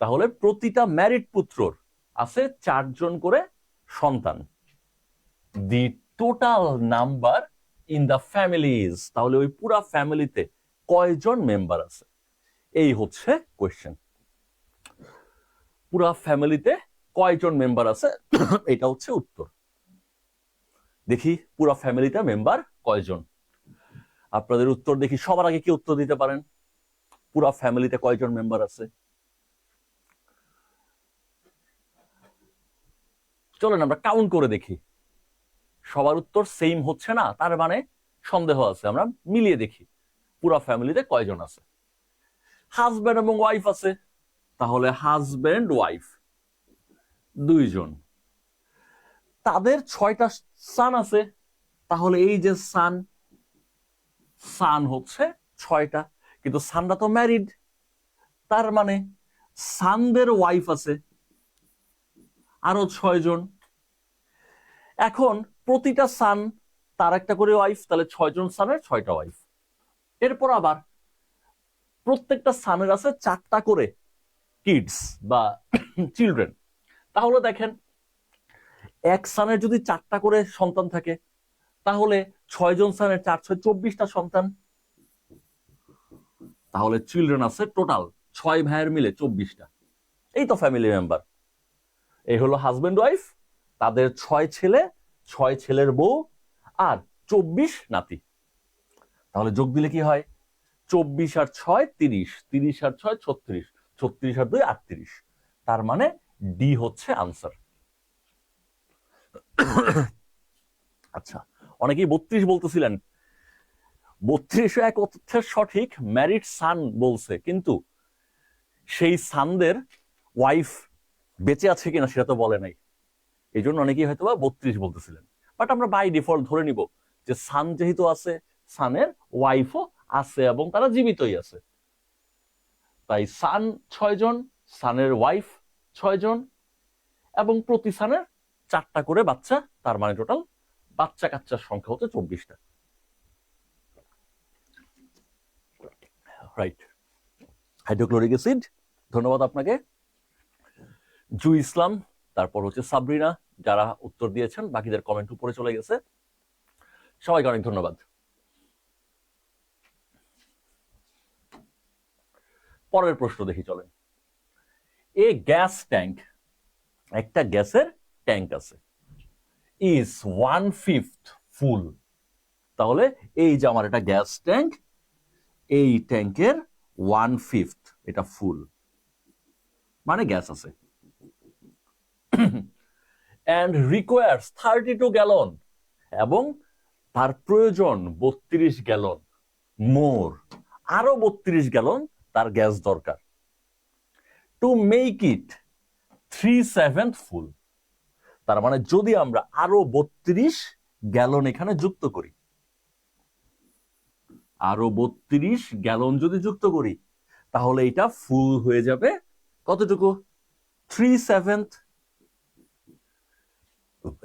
A: তাহলে প্রতিটা ম্যারিড পুত্রর আছে 4 জন করে সন্তান। দি total number in the families, তাহলে ওই পুরা ফ্যামিলিতে কয়জন মেম্বার আছে, এই হচ্ছে কোয়েশ্চেন। পুরা ফ্যামিলিতে কয়জন মেম্বার আছে, এটা হচ্ছে উত্তর। দেখি পুরা ফ্যামিলিতে মেম্বার কয়জন। আপনাদের উত্তর দেখি, সবার আগে কি উত্তর দিতে পারেন? পুরা ফ্যামিলিতে কয়জন মেম্বার আছে? চলেন আমরা কাউন্ট করে দেখি। সবার উত্তর সেম হচ্ছে না, তার মানে সন্দেহ আছে। আমরা মিলিয়ে দেখি পুরা ফ্যামিলিতে কয়জন আছে। হাজব্যান্ড এবং ওয়াইফ আছে, তাহলে হাজব্যান্ড ওয়াইফ 2 জন। তাদের 6টা সান আছে, তাহলে এই যে সান হচ্ছে 6টা, কিন্তু সানরা তো ম্যারিড, তার মানে সানদের ওয়াইফ আছে আরো 6 জন। এখন প্রতিটা সান তার একটা করে ওয়াইফ, তাহলে 6 জন সানের 6টা ওয়াইফ। এরপর আবার প্রত্যেকটা সানের আছে 4টা করে কিডস বা চিলড্রেন। তাহলে দেখেন, এক সানের যদি 4টা করে সন্তান থাকে, তাহলে 6 জন সানের 4 6 24টা সন্তান। তাহলে চিলড্রেন আছে টোটাল 6 ভাইয়ের মিলে 24টা। এই তো ফ্যামিলি মেম্বার। এই হলো হাজব্যান্ড ওয়াইফ, তাদের 6 ছেলে, 6 ছেলের বউ, আর 24 নাতি। তাহলে যোগ দিলে কি হয়? 24 আর 6 30, 30 আর 6 36, 36 আর 2 38। তার মানে ডি হচ্ছে আনসার। আচ্ছা, অনেকেই 32 বলতেছিলেন। 32 এক অর্থের সঠিক, ম্যারিড সান বলছে, কিন্তু সেই সানদের ওয়াইফ বেঁচে আছে কিনা সেটা তো বলে নাই। এই জন্য অনেকেই হয়তো 32 বলতেছিলেন। বাট আমরা বাই ডিফল্ট ধরে নিব যে সান যেহেতু আছে, সানের ওয়াইফও আছে এবং তারা জীবিতই আছে। তাই সান 6 জন, সানের ওয়াইফ 6 জন, এবং প্রতি সানের 4টা করে বাচ্চা, তার মানে টোটাল বাচ্চা কাচ্চার সংখ্যা হচ্ছে 24টা। রাইট। হাইড্রোক্লোরিক অ্যাসিড, ধন্যবাদ আপনাকে। জু ইসলাম, তারপর হচ্ছে সাবরিনা, যারা উত্তর দিয়েছেন, বাকিদের কমেন্ট উপরে চলে গেছে। সবাইকে অনেক ধন্যবাদ। পরের প্রশ্ন দেখি, চলেন। এ গ্যাস ট্যাঙ্ক, একটা গ্যাসের ট্যাঙ্ক আছে, ইজ 1/5 ফুল। তাহলে এই যে আমার একটা গ্যাস ট্যাঙ্ক, এই ট্যাঙ্কের 1/5 এটা ফুল, মানে গ্যাস আছে। and requires 32 গ্যালন, এবং তার প্রয়োজন 32 গ্যালন মোর, আরো 32 গ্যালন তার গ্যাস দরকার। টু মেক ইট 3/7 ফুল। তার মানে যদি আমরা আরো 32 গ্যালন এখানে যুক্ত করি, আরো 32 গ্যালন যদি যুক্ত করি, তাহলে এটা ফুল হয়ে যাবে কতটুকু? 3/7।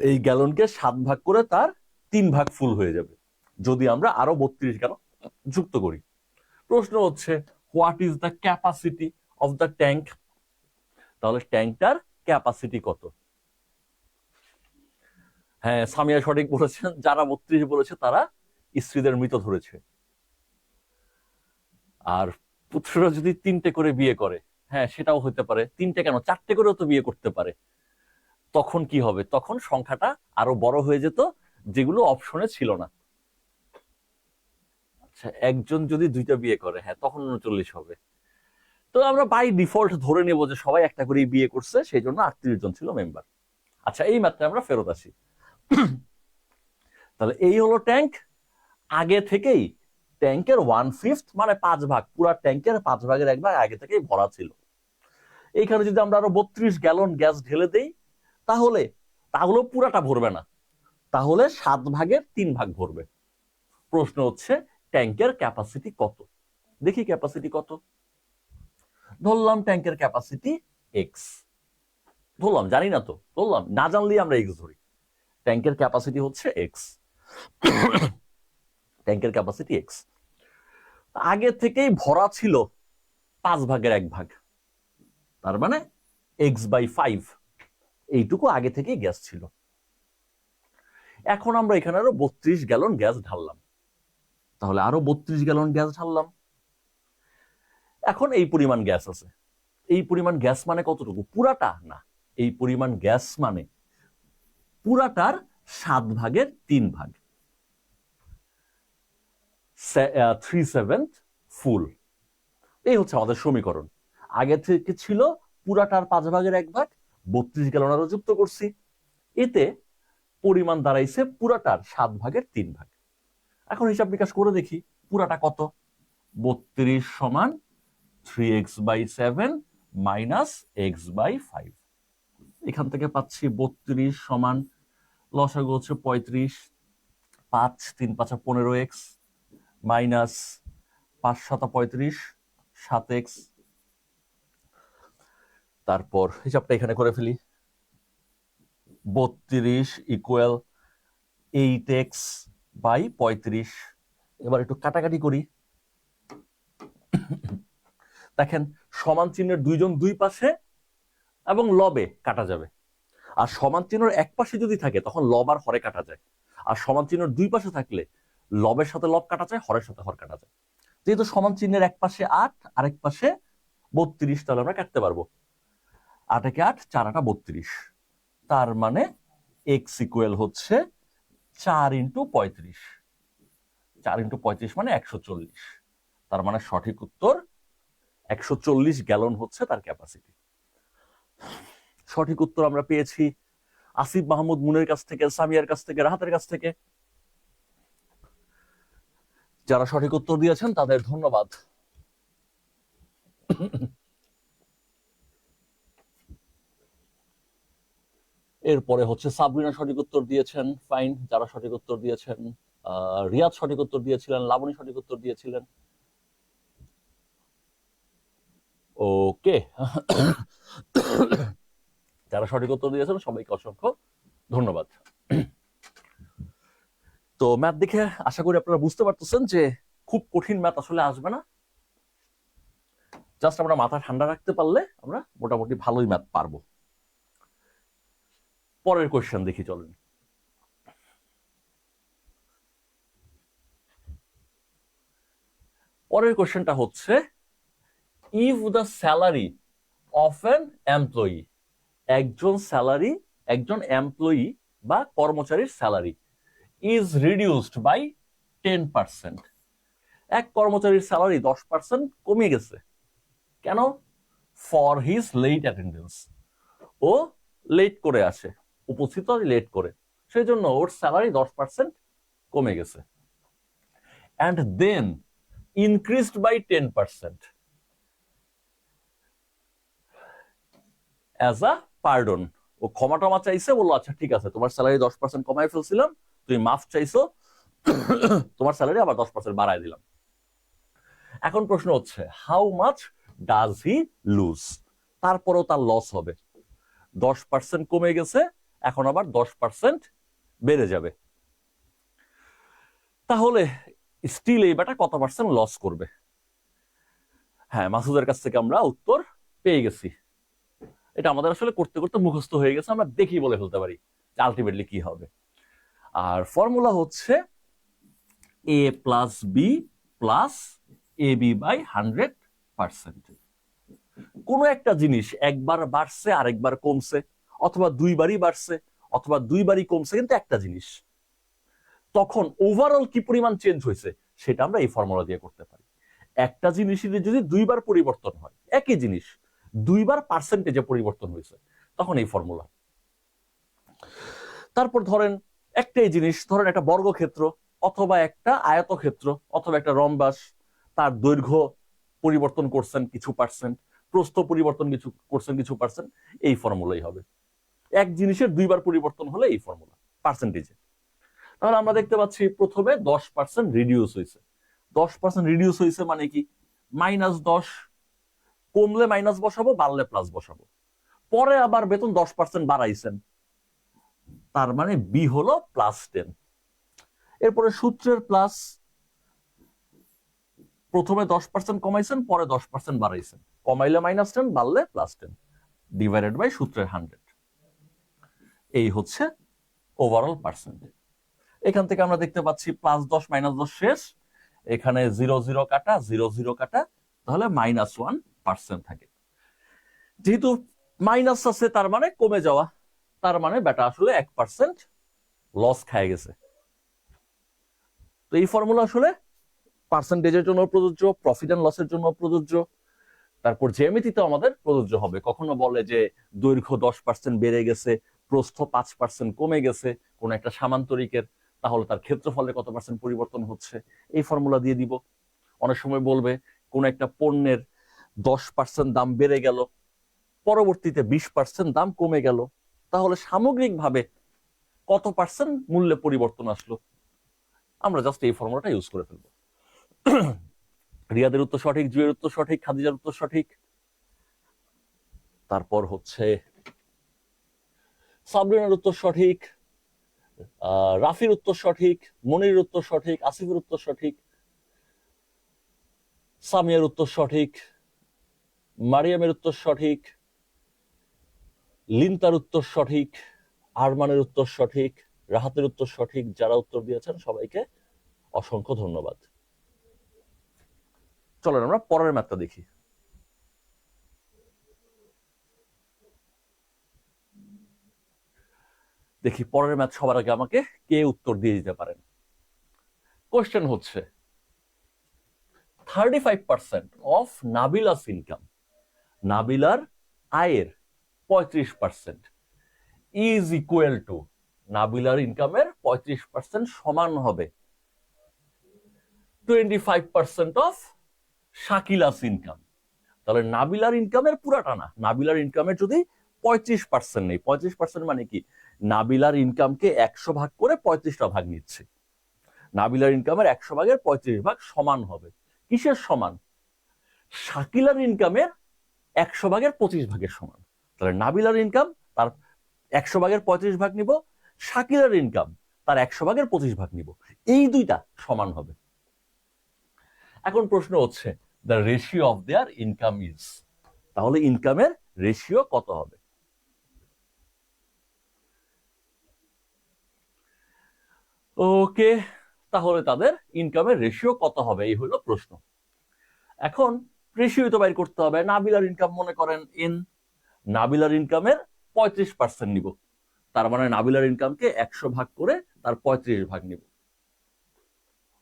A: এই গ্যালনকে 7 ভাগ করে তার 3 ভাগ ফুল হয়ে যাবে যদি আমরা আরো 32 গ্যালন যুক্ত করি। প্রশ্ন হচ্ছে, what is the capacity of the tank? তাহলে ট্যাঙ্কটার ক্যাপাসিটি কত? হ্যাঁ, সামিয়া সঠিক বলেছেন। যারা 32 বলেছে তারা স্ত্রীদের মৃত ধরেছে। আর পুত্ররা যদি 3টে করে বিয়ে করে, হ্যাঁ সেটাও হতে পারে। 3টে কেন, 4টে করেও তো বিয়ে করতে পারে। তখন কি হবে? তখন সংখ্যাটা আরো বড় হয়ে যেত, যেগুলো অপশনে ছিল না। আচ্ছা, একজন যদি 2টা বিয়ে করে, হ্যাঁ তখন 39 হবে। তো আমরা বাই ডিফল্ট ধরে নেব যে সবাই একটা করে বিয়ে করছে, সেই জন্য 38 জন ছিল মেম্বার। আচ্ছা, এই মাত্রা আমরা ফেরত আসি। তাহলে এই হলো ট্যাঙ্ক। আগে থেকেই ট্যাঙ্কের 1/5 মানে 5 ভাগ, পুরা ট্যাঙ্কের 5 ভাগের 1 ভাগ আগে থেকেই ভরা ছিল। এইখানে যদি আমরা আরো 32 গ্যালন গ্যাস ঢেলে দেই তাহলে পুরাটা ভরবে না, তাহলে 7 ভাগের 3 ভাগ ভরবে। প্রশ্ন হচ্ছে ট্যাঙ্কের ক্যাপাসিটি কত? দেখি ক্যাপাসিটি কত। ধরলাম ট্যাঙ্কের ক্যাপাসিটি এক্স, ধরলাম, জানি না তো, ধরলাম, না জানলেই আমরা এক্স ধরি। ট্যাঙ্কের ক্যাপাসিটি হচ্ছে এক্স, ট্যাঙ্কের ক্যাপাসিটি এক্স। আগে থেকেই ভরা ছিল 5 ভাগের 1 ভাগ, তার মানে x/5, এইটুকু আগে থেকেই গ্যাস ছিল। এখন আমরা এখানে আরো 32 গ্যালন গ্যাস ঢাললাম, তাহলে আরো 32 গ্যালন গ্যাস ঢাললাম। এখন এই পরিমাণ গ্যাস আছে, এই পরিমাণ গ্যাস মানে কতটুকু? পুরাটা না, এই পরিমাণ গ্যাস মানে পুরাটার 7 ভাগের 3 ভাগ, 3/7 ফুল। এই হচ্ছে আমাদের সমীকরণ। আগে থেকে ছিল পুরাটার 5 ভাগের 1 ভাগ, 32 গ্যালন আরো যুক্ত করছি, এতে পরিমাণ দাঁড়াইছে পুরাটার 7 ভাগের 3 ভাগ। এখন হিসাব নিকাশ করে দেখি পুরাটা কত। 32 সমান 3x/7 মাইনাস x/5। এখান থেকে পাচ্ছি 32 সমান লসাগু হচ্ছে 35, 5 3 5 15x মাইনাস 5 7 35, 7x। তারপর হিসাবটা এখানে করে ফেলি, 32 ইকুয়াল 8x/35। এবার একটু কাটাকাটি করি, দেখেন সমান চিহ্নের দুইজন দুই পাশে এবং লবে কাটা যাবে, আর সমান চিহ্নের এক পাশে যদি থাকে তখন লব আর হরে কাটা যায়, আর সমান চিহ্নের দুই পাশে থাকলে লবের সাথে লব কাটা যায়, হরের সাথে হর কাটা যায়। যেহেতু সমান চিহ্নের এক পাশে 8 আরেক পাশে 32, তাহলে আমরা কাটতে পারবো। 8 একে 8, 4 8 32, তার মানে এক্স ইকুয়াল হচ্ছে 4 × 35, 4 × 35 মানে 140। তার মানে সঠিক উত্তর 140 গ্যালন হচ্ছে তার ক্যাপাসিটি। সঠিক উত্তর আমরা পেয়েছি আসিফ মাহমুদ মুনের কাছ থেকে, সামিয়ার কাছ থেকে, রাহাতের কাছ থেকে। যারা সঠিক উত্তর দিয়েছেন তাদের ধন্যবাদ। এরপরে হচ্ছে সাবরিনা সঠিক উত্তর দিয়েছেন, ফাইন। যারা সঠিক উত্তর দিয়েছেন, রিয়াদ সঠিক উত্তর দিয়েছিলেন, লাবণী সঠিক উত্তর দিয়েছিলেন, ওকে। যারা সঠিক উত্তর দিয়েছেন সবাইকে অসংখ্য ধন্যবাদ। তো ম্যাথ দেখে আশা করি আপনারা বুঝতে পারতেছেন যে খুব কঠিন ম্যাথ আসলে আসবে না, জাস্ট আমরা মাথা ঠান্ডা রাখতে পারলে আমরা মোটামুটি ভালোই ম্যাথ পারবো। পরের কোয়েশ্চেন দেখি, চলেন। পরের কোয়েশ্চেনটা হচ্ছে if the salary of an employee, একজন এমপ্লয়ি বা কর্মচারীর স্যালারি ইজ রিডিউসড বাই 10%, এক কর্মচারীর স্যালারি 10% কমে গেছে, কেন? ফর হিজ লেট অ্যাটেন্ডেন্স, ও লেট করে আসে, উপস্থিত লেট করে, সেই জন্য ওর স্যালারি 10% কমে গেছে। And then increased by 10% as a pardon, ও ক্ষমা টমা চাইছে, বললো আচ্ছা ঠিক আছে তোমার স্যালারি 10% কমাই ফেলছিলাম, তুমি মাফ চাইছো, তোমার স্যালারি আবার 10% বাড়ায় দিলাম। এখন প্রশ্ন হচ্ছে how much does he lose, তারপরেও তার লস হবে, 10% কমে গেছে, এখন আবার 10% বেড়ে যাবে, তাহলে স্টিল এই বেটা কত পার্সেন্ট লস করবে? হ্যাঁ, মাসুদের কাছ থেকে আমরা উত্তর পেয়ে গেছি। এটা আমাদের আসলে করতে করতে মুখস্থ হয়ে গেছে, আমরা দেখি বলে ফেলতে পারি যে আলটিমেটলি কি হবে। আর ফর্মুলা হচ্ছে a plus B plus AB/100%। কোনো একটা জিনিস একবার বাড়ছে আরেকবার কমছে, অথবা দুইবারই বাড়ছে অথবা দুইবারই কমছে, কিন্তু একটা জিনিস, তখন ওভারঅল কি পরিমাণ চেঞ্জ হয়েছে সেটা আমরা এই ফর্মুলা দিয়ে করতে পারি। একটা জিনিসের যদি দুইবার পরিবর্তন হয়, একই জিনিস দুইবার পার্সেন্টেজে পরিবর্তন হয়েছে, তখন এই ফর্মুলা। তারপর ধরেন একটাই জিনিস, ধরেন একটা বর্গক্ষেত্র, অথবা একটা আয়তক্ষেত্র অথবা একটা রম্বাস, তার দৈর্ঘ্য পরিবর্তন করছেন কিছু পার্সেন্ট, প্রস্থ পরিবর্তন কিছু করছেন কিছু পার্সেন্ট, এই ফর্মুলাই হবে। এক জিনিসের দুইবার পরিবর্তন হলে এই ফর্মুলা পার্সেন্টেজে। তাহলে আমরা দেখতে পাচ্ছি প্রথমে 10% রিডিউস হয়েছে। 10% রিডিউস হয়েছে মানে কি, -10, কমলে মাইনাস বসাবো, বাড়লে প্লাস বসাবো। পরে আবার বেতন 10% বাড়াইছেন, তার মানে বি হলো +10। এরপরে সূত্রের প্লাস, প্রথমে 10% কমাইছেন, পরে 10% বাড়াইছেন, কমাইলে -10, বাড়লে +10, ডিভাইডেড বাই সূত্রের 100। এই হচ্ছে ওভারঅল পার্সেন্ট। এখান থেকে আমরা দেখতে পাচ্ছি +10 -10 শেষ, এখানে 0 0 কাটা, 0 0 কাটা, তাহলে -1% থাকে। যেহেতু মাইনাস আছে তার মানে কমে যাওয়া, তার মানে বেটা আসলে 1% লস খায় গেছে। তো এই ফর্মুলা আসলে পার্সেন্টেজের জন্য প্রযোজ্য, প্রফিট এন্ড লসের জন্য প্রযোজ্য, তারপর জ্যামিতিতে আমাদের প্রযোজ্য হবে। কখনো বলে যে দৈর্ঘ্য 10% বেড়ে গেছে, প্রস্থ 5% কমে গেছে কোন একটা সামান্তরিকের, তাহলে তার ক্ষেত্রফলে কত পার্সেন্ট পরিবর্তন হচ্ছে, এই ফর্মুলা দিয়ে দিব। অনেক সময় বলবে কোন একটা পণ্যের 10% দাম বেড়ে গেল, পরবর্তীতে 20% দাম কমে গেল, তাহলে সামগ্রিকভাবে কত পার্সেন্ট মূল্যে পরিবর্তন আসলো। আমরা জাস্ট এই ফর্মুলাটা ইউজ করে ফেলবো। রিয়াদের উত্তর সঠিক, জুয়ের উত্তর সঠিক, খাদিজার উত্তর সঠিক, তারপর হচ্ছে সাবরিনার উত্তর সঠিক, রাফির উত্তর সঠিক, মনির উত্তর সঠিক, আসিফের উত্তর সঠিক, সামিয়ার উত্তর সঠিক, মারিয়ামের উত্তর সঠিক, লিন্তার উত্তর সঠিক, আরমানের উত্তর সঠিক, রাহাতের উত্তর সঠিক। যারা উত্তর দিয়েছেন সবাইকে অসংখ্য ধন্যবাদ। চলেন আমরা পরের ম্যাথটা দেখি। দেখি পরের ম্যাথ সবার আগে আমাকে কে উত্তর দিয়ে দিতে পারেন। কোশ্চেন হচ্ছে 35% অফ নাবিলাস ইনকাম, নাবিলার আয়ের 35% ইজ ইকুয়াল টু, নাবিলার ইনকামের 35% সমান হবে 25% অফ শাকিলাস ইনকাম। তাহলে নাবিলার ইনকামের পুরাটা না, নাবিলার ইনকামের যদি 35% নেই, 35% মানে কি, নাবিলার ইনকামকে 100 ভাগ করে 35টা ভাগ নিচ্ছে, নাবিলার ইনকামের 100 ভাগের 35 ভাগ সমান হবে কিসের সমান, শাকিলার ইনকামের 100 ভাগের 25 ভাগের সমান। তাহলে নাবিলার ইনকাম তার 100 ভাগের 35 ভাগ নিব, শাকিলার ইনকাম তার 100 ভাগের 25 ভাগ নিব, এই দুইটা সমান হবে। এখন প্রশ্ন হচ্ছে the ratio of their income is, তাহলে ইনকামের রেশিও কত হবে। ওকে, তাহলে তাদের ইনকামের রেশিও কত হবে, এই হলো প্রশ্ন। এখন রেশিও তো বাইর করতে হবে। নাবিলার ইনকাম মনে করেন এন, নাবিলার ইনকামের 35% নিব, তার মানে নাবিলার ইনকামকে 100 ভাগ করে তার 35 ভাগ নিব।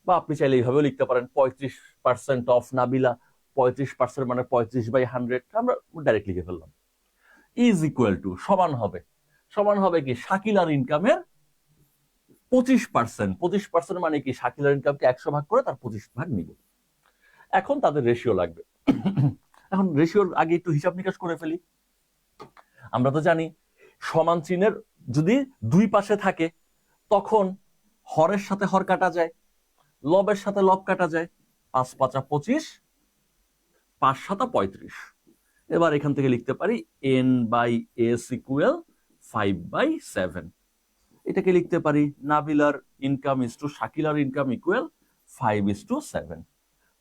A: বা আপনি চাইলে এইভাবেও লিখতে পারেন 35% অফ নাবিলা, 35% মানে 35/100, আমরা ডাইরেক্ট লিখে ফেললাম। ইজ ইকুয়াল টু, সমান হবে, সমান হবে কি, শাকিলার ইনকামের 25%, 25% মানে কি, শাকিলার ইনকামকে 100 ভাগ করে তার 25 ভাগ নিব। এখন তাদের রেশিও লাগবে। এখন রেশিওর আগে একটু হিসাব নিকাশ করে ফেলি। আমরা তো জানি সমান চিহ্নের যদি দুই পাশে থাকে তখন হরের সাথে হর কাটা যায়, লবের সাথে লব কাটা যায়, 5 5 25, 5 7 35। এবার এখান থেকে লিখতে পারি n/s ইকুয়াল 5/7। এটাকে লিখতে পারি নাবিলার ইনকাম ইজ টু শাকিলার ইনকাম ইকুয়াল 5:7।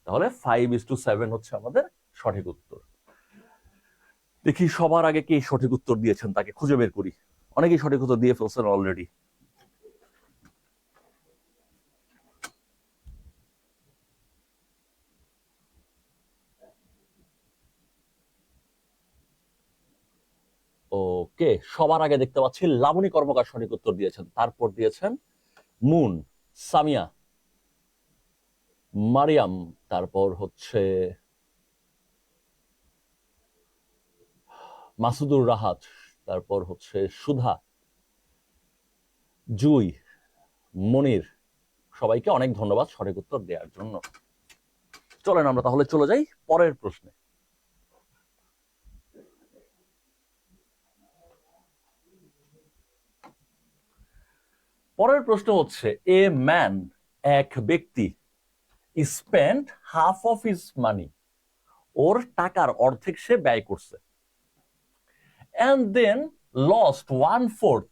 A: তাহলে 5:7 হচ্ছে আমাদের সঠিক উত্তর। দেখি সবার আগে কে সঠিক উত্তর দিয়েছেন তাকে খুঁজে বের করি। অনেকেই সঠিক উত্তর দিয়ে ফেলছেন অলরেডি। ওকে, সবার আগে দেখতে পাচ্ছি লাবণী কর্মকার সঠিক উত্তর দিয়েছেন, তারপর দিয়েছেন মুন, সামিয়া, মারিয়াম, তারপর হচ্ছে মাসুদুর রাহাত, তারপর হচ্ছে সুধা, জুই, মনির, সবাইকে অনেক ধন্যবাদ সঠিক উত্তর দেওয়ার জন্য। চলেন আমরা তাহলে চলে যাই পরের প্রশ্নে। পরের প্রশ্ন হচ্ছে, এ ম্যান, এক ব্যক্তি, spend half of his money, ওর টাকার অর্ধেক সে ব্যয় করছে, and then lost 1/4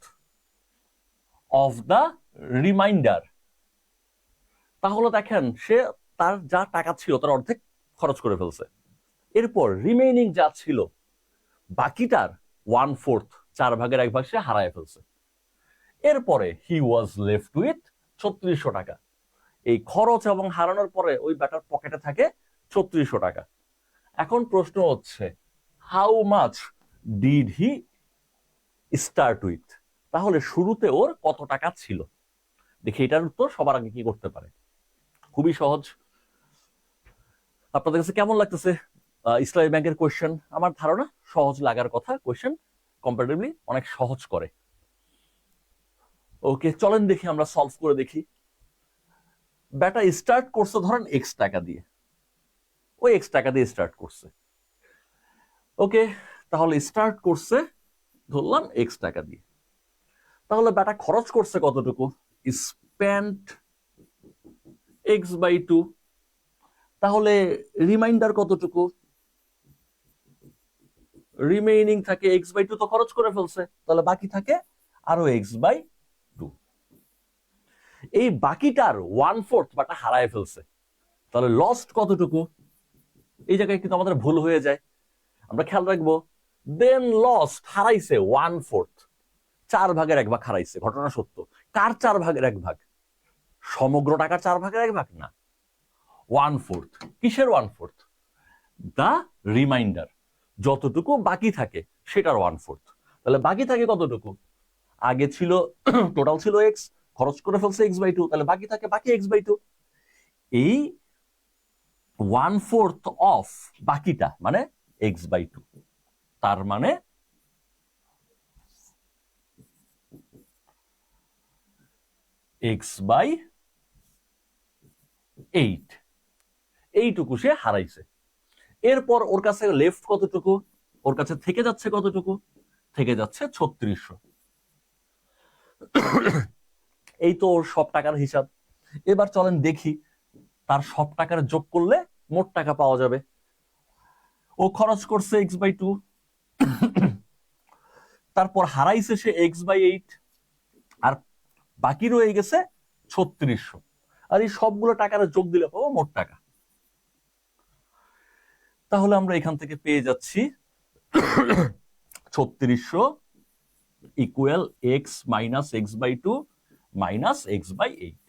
A: of the remainder। তাহলে দেখেন সে তার যা টাকা ছিল তার অর্ধেক খরচ করে ফেলছে, এরপর রিমেইনিং যা ছিল বাকিটার 1/4, 4/1 সে হারায় ফেলছে। এরপরে হি ওয়াজ লেফট উইথ 3600 টাকা। এই খরচ এবং হারানোর পরে ওই ব্যাটার পকেটে থাকে 3600 টাকা। এখন প্রশ্ন হচ্ছে, how much did he start with? তাহলে শুরুতে ওর কত টাকা ছিল? দেখি এটার উত্তর সবার আগে কি করতে পারে। খুবই সহজ। আপনাদের কাছে কেমন লাগতেছে ইসলামী ব্যাংকের কোয়েশ্চেন? আমার ধারণা সহজ লাগার কথা, কোয়েশ্চেন কম্পারেটিভলি অনেক সহজ করে। ওকে, চলেন দেখি আমরা সলভ করে দেখি। ব্যাটা স্টার্ট করছে ধরেন এক্স টাকা দিয়ে, ওই এক্স টাকা দিয়ে স্টার্ট করছে। ওকে, তাহলে স্টার্ট করছে ধরলাম এক্স টাকা দিয়ে। তাহলে ব্যাটা খরচ করছে কতটুকু? Spent x/2। তাহলে রিমাইন্ডার কতটুকু? রিমেইনিং থাকে x/2, তো খরচ করে ফেলছে, তাহলে বাকি থাকে আরো x/2। এই বাকিটার 1/4 বাটা হারায় ফেলছে, তাহলে লস্ট কতটুকু? এই জায়গায় কিন্তু আমাদের ভুল হয়ে যায়, আমরা খেয়াল রাখবো। দেন লস্ট, হারাইছে 1/4, 4/1 হারাইছে। ঘটনা সত্য। কার 4/1? সমগ্র টাকার 4/1 না, 1/4। কিসের 1/4? দা রিমাইন্ডার, যতটুকু বাকি থাকে সেটার 1/4। তাহলে বাকি থাকে কতটুকু? আগে ছিল টোটাল ছিল এক্স, খরচ করে ফেলছে x/2, তাহলে বাকি থাকে বাকি x/2। এই 1/4 অফ বাকিটা মানে x/2, তার মানে x/8, এইটুকু সে হারাইছে। এরপর ওর কাছে লেফট কতটুকু? ওর কাছে থেকে যাচ্ছে কতটুকু? থেকে যাচ্ছে 3600। এই তো ওর সব টাকার হিসাব। এবার চলেন দেখি তার সব টাকার যোগ করলে মোট টাকা পাওয়া যাবে। ও খরচ করছে x/2, তারপর হারাইছে সে x/8, আর বাকি রয়ে গেছে 3600। আর এই সবগুলো টাকার যোগ দিলে পাবো মোট টাকা। তাহলে আমরা এখান থেকে পেয়ে যাচ্ছি 3600 equal x minus x/2 minus x/8।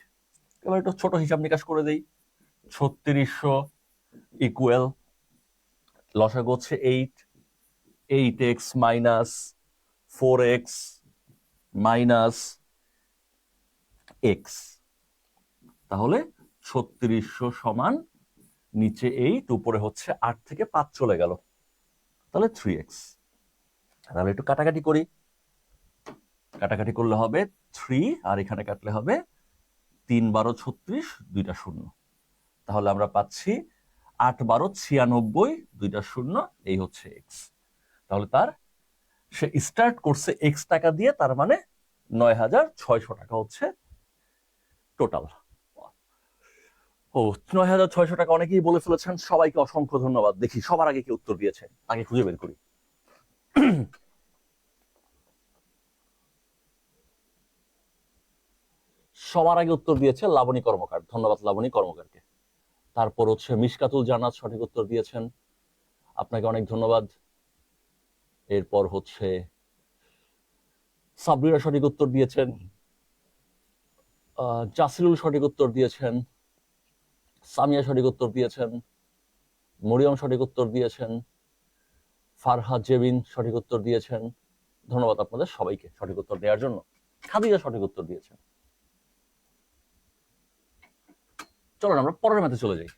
A: এবার একটা ছোট হিসাব নিকাশ করে দেই। 3600 ইকুয়াল লসাগু হচ্ছে 8, 8x minus 4x minus x। তাহলে 3600 সমান নিচে 8, উপরে হচ্ছে 8 থেকে 5 চলে গেল, তাহলে 3x। তাহলে একটু কাটাকাটি করি। কাটাকাটি করলে হবে 3, আর এখানে কাটলে হবে 3 12 36, 2টা 0। তাহলে আমরা পাচ্ছি 8 12 96, 2টা 0, এই হচ্ছে x। তাহলে তার সে স্টার্ট করছে x টাকা দিয়ে, তার মানে 9600 টাকা হচ্ছে টোটাল। ও 9600 টাকা অনেকেই বলে ফেলেছেন, সবাইকে অসংখ্য ধন্যবাদ। দেখি সবার আগে কি উত্তর দিয়েছে, তাকে খুঁজে বের করি। সবার আগে উত্তর দিয়েছে লাবণী কর্মকার, ধন্যবাদ লাবণী কর্মকারকে। তারপর হচ্ছে মিশকাতুল জান্নাত সঠিক উত্তর দিয়েছেন, আপনাকে অনেক ধন্যবাদ। এরপর হচ্ছে সাবরিনা সঠিক উত্তর দিয়েছেন, জাসিরুল সঠিক উত্তর দিয়েছেন, সামিয়া সঠিক উত্তর দিয়েছেন, মরিয়ম সঠিক উত্তর দিয়েছেন, ফারহাদ জেবিন সঠিক উত্তর দিয়েছেন। ধন্যবাদ আপনাদের সবাইকে সঠিক উত্তর দেওয়ার জন্য। খাদিজা সঠিক উত্তর দিয়েছেন। চলুন আমরা পরের ম্যাথে চলে যাই।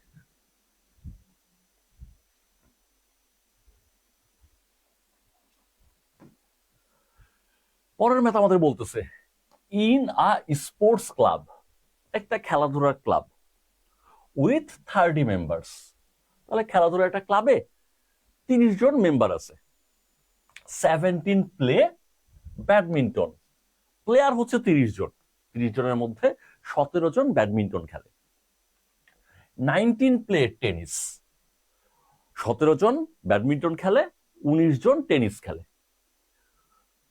A: পরের ম্যাথ আমাদের বলতেছে, ইন আ স্পোর্টস ক্লাব একটা খেলাধুলার ক্লাব উইথ 30 মেম্বার্স। তাহলে খেলাধুলার একটা ক্লাবে 30 জন মেম্বার আছে। 17 প্লে ব্যাডমিন্টন, প্লেয়ার হচ্ছে 30 জন, 30 জনের মধ্যে 17 জন ব্যাডমিন্টন খেলে। 19 প্লে টেনিস, 17 জন ব্যাডমিন্টন খেলে, 19 জন টেনিস খেলে।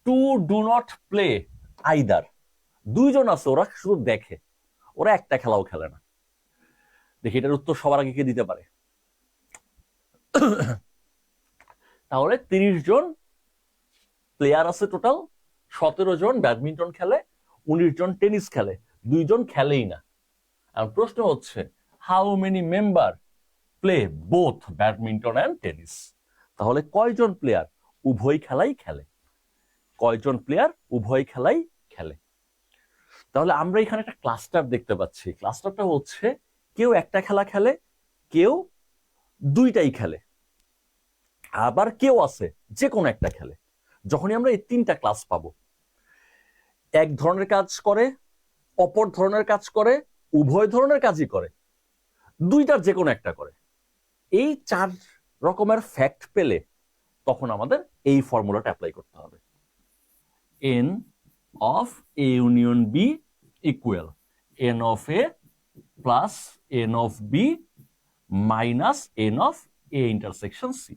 A: 2 ডু নট প্লে আইদার, 2 জন আছে ওরা শুধু দেখে, ওরা একটা খেলাও খেলে না। দেখি এটার উত্তর সবার আগে কে দিতে পারে। তাহলে 30 জন প্লেয়ার আছে টোটাল, 17 জন ব্যাডমিন্টন খেলে, 19 জন টেনিস খেলে, 2 জন খেলেই না। আর প্রশ্ন হচ্ছে how many member play both badminton and tennis. তাহলে কয়জন প্লেয়ার উভয় খেলাই খেলে, কয়জন প্লেয়ার উভয় খেলাই খেলে। তাহলে আমরা এখানে একটা ক্লাস্টার দেখতে পাচ্ছি। ক্লাস্টারটা হচ্ছে কেউ একটা খেলা খেলে, কেউ দুইটাই খেলে, আবার কেউ আছে যে কোনো একটা খেলে। যখনই আমরা এই 3টা ক্লাস পাবো, এক ধরনের কাজ করে, অপর ধরনের কাজ করে, উভয় ধরনের কাজই করে, দুইটার যে কোনো একটা করে, এই 4 রকমের ফ্যাক্ট পেলে তখন আমাদের এই ফর্মুলাটা অ্যাপ্লাই করতে হবে। N of A union B equal n of A plus n of B minus n of A intersection C.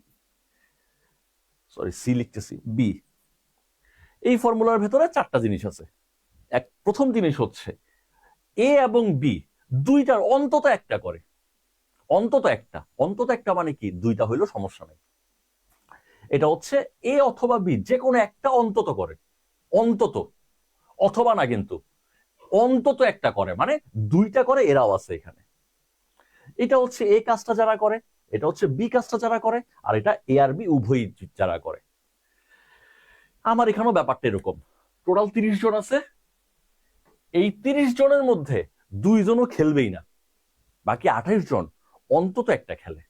A: Sorry, C লিখতেছি, বি। এই ফর্মুলার ভেতরে 4টা জিনিস আছে। প্রথম জিনিস হচ্ছে এ এবং বি দুইটার অন্তত একটা করে, অন্তত একটা। অন্তত একটা মানে কি, দুইটা হইলো সমস্যা নেই। এটা হচ্ছে এ অথবা বি যে কোনো একটা অন্তত করে, অন্তত, অথবা না কিন্তু, অন্তত একটা করে, মানে দুইটা করে এরাও আছে এখানে। এটা হচ্ছে এ কাজটা যারা করে, এটা হচ্ছে বি কাজটা যারা করে, আর এটা এ আর বি উভয়ই যারা করে। আমার এখানেও ব্যাপারটা এরকম। টোটাল 30 জন আছে, এই 30 জনের মধ্যে 2 জনও খেলবেই না, বাকি 28 জন অন্তত একটা খেলে।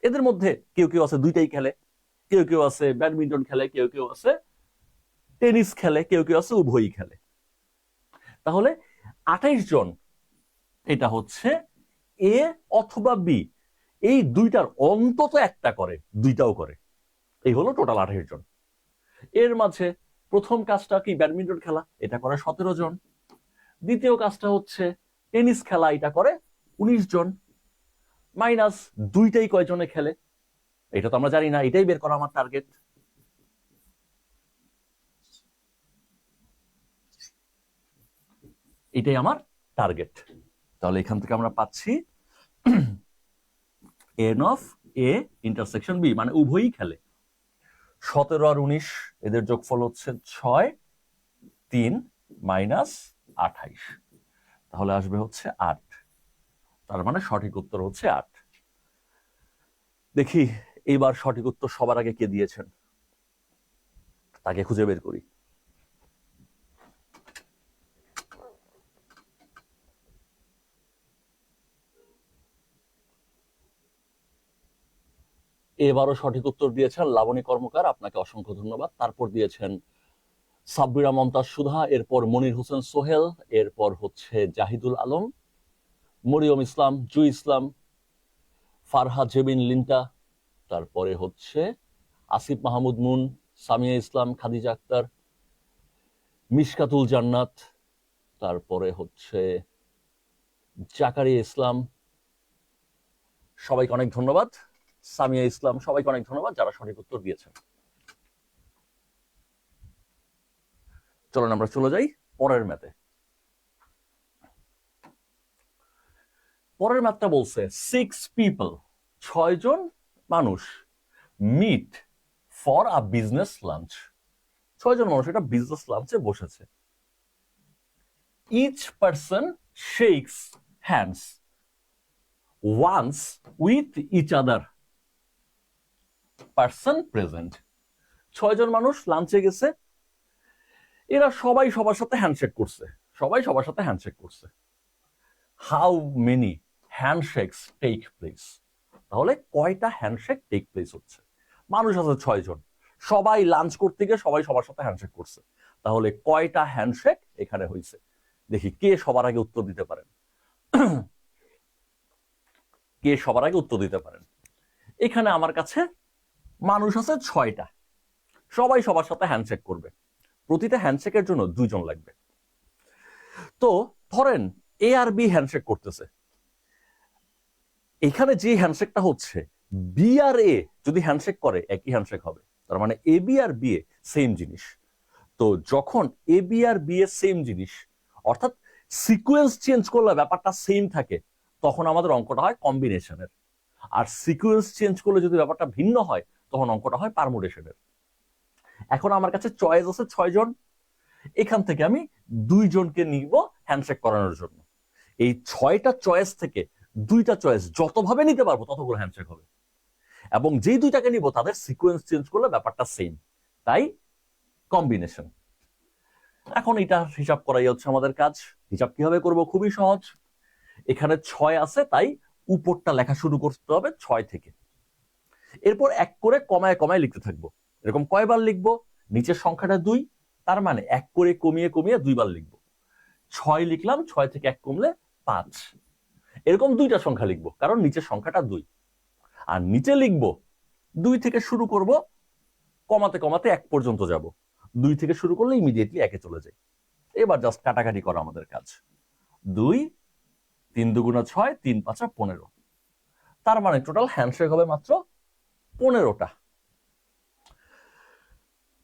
A: এদের মধ্যে কেউ কেউ আছে দুইটাই খেলে, কেউ কেউ আছে ব্যাডমিন্টন খেলে, কেউ কেউ আছে টেনিস খেলে, কেউ কেউ আছে উভয়ই খেলে। তাহলে 28 জন, এটা হচ্ছে এ অথবা বি, এই দুইটার অন্তত একটা করে, দুইটাও করে, এই হলো টোটাল 28 জন। এর মাঝে প্রথম কাজটা কি, ব্যাডমিন্টন খেলা, এটা করে 17 জন। দ্বিতীয় কাজটা হচ্ছে টেনিস খেলা, এটা করে 19 জন, মাইনাস দুইটাই কয়জনে খেলে, এটা তো আমরা জানি না, এটাই বের করা আমার টার্গেট। এটাই আমার টার্গেট। তাহলে এখান থেকে আমরা পাচ্ছি n of A intersection B, মানে উভয়ই খেলে। 17 আর 19 এদের যোগফল হচ্ছে 6, 3 মাইনাস 28, তাহলে আসবে হচ্ছে 8। তার মানে সঠিক উত্তর হচ্ছে 8। দেখি এইবার সঠিক উত্তর সবার আগে কে দিয়েছেন, তাকে খুঁজে বের করি। এবারও সঠিক উত্তর দিয়েছেন লাবণী কর্মকার, আপনাকে অসংখ্য ধন্যবাদ। তারপর দিয়েছেন সাব্বিরা মমতাজ সুধা, এরপর মনির হোসেন সোহেল, এরপর হচ্ছে জাহিদুল আলম, মরিয়ম ইসলাম, জুই ইসলাম, ফারহা জেবিন লিন্টা, তারপরে হচ্ছে আসিফ মাহমুদ মুন, সামিয়া ইসলাম, খাদিজা আক্তার, মিশকাতুল জান্নাত, তারপরে হচ্ছে জাকারিয়া ইসলাম। সবাইকে অনেক ধন্যবাদ। সামিয়া ইসলাম, সবাইকে অনেক ধন্যবাদ যারা সঠিক উত্তর দিয়েছেন। চলুন আমরা চলে যাই পরের ম্যাথে। পরের ম্যাথটা বলছে 6 পিপল, 6 জন মানুষ meet for a business lunch. 6 জন মানুষ এটা বিজনেস লাঞ্চে বসেছে। Each person shakes hands once with each other person present. 6 জন মানুষ লাঞ্চে গেছে, এরা সবাই সবার সাথে হ্যান্ডশেক করছে, সবাই সবার সাথে হ্যান্ডশেক করছে। How many handshakes take place. তাহলে কয়টা হ্যান্ডশেক টেক প্লেস হচ্ছে। মানুষ আছে 6 জন, সবাই লাঞ্চ করতে গিয়ে সবাই সবার সাথে হ্যান্ডশেক করছে, তাহলে কয়টা হ্যান্ডশেক এখানে হয়েছে। দেখি কে সবার আগে উত্তর দিতে পারেন। কে সবার আগে উত্তর দিতে পারেন? এখানে আমার কাছে মানুষ আছে 6টা, সবাই সবার সাথে হ্যান্ডশেক করবে, প্রতিটা হ্যান্ডশেকের জন্য 2জন লাগবে। তো ধরেন এ আর বি হ্যান্ডশেক করতেছে, এখানে যে হ্যান্ডশেকটা হচ্ছে বি আর এ যদি হ্যান্ডশেক করে একই হ্যান্ডশেক হবে, তার মানে A B R B A same জিনিস। তো যখন A B R B A same জিনিস, অর্থাৎ সিকোয়েন্স চেঞ্জ করলে ব্যাপারটা সেম থাকে, তখন আমাদের অঙ্কটা হয় কম্বিনেশনের। আর সিকোয়েন্স চেঞ্জ করলে যদি ব্যাপারটা ভিন্ন হয়, তখন অঙ্কটা হয় পারমুটেশনের। এখন আমার কাছে চয়েস আছে 6জন, এখান থেকে আমি 2জনকে নিব হ্যান্ডশেক করানোর জন্য। এই 6টা চয়েস থেকে 2টা চয়েস যতভাবে নিতে পারবো ততগুলো হ্যান্ডশেক হবে, এবং যেই 2টাকে নিব তাদের সিকোয়েন্স চেঞ্জ করলে ব্যাপারটা সেম, তাই কম্বিনেশন। এখন এটা হিসাব করাই হচ্ছে আমাদের কাজ। হিসাব কিভাবে করব? খুবই সহজ। এখানে 6 আছে, তাই উপরটা লেখা শুরু করতে হবে 6 থেকে। এরপর এক করে কমায় কমায় লিখতে থাকবো। এরকম কয়বার লিখবো? নিচের সংখ্যাটা 2, তার মানে এক করে কমিয়ে কমিয়ে 2বার লিখবো। 6 লিখলাম, 6 থেকে 1 কমলে 5। এরকম 2টা সংখ্যা লিখবো, কারণ নিচের সংখ্যাটা 2। আর নিচে লিখবো 2 থেকে শুরু করব, কমাতে কমাতে 1 পর্যন্ত যাব। 2 থেকে শুরু করলে ইমিডিয়েটলি 1-এ চলে যায়। এবার জাস্ট কাটাকাটি করা আমাদের কাজ। 2 3 2 6 3 5 15, তার মানে টোটাল হ্যান্ডশেক হবে মাত্র 15টা।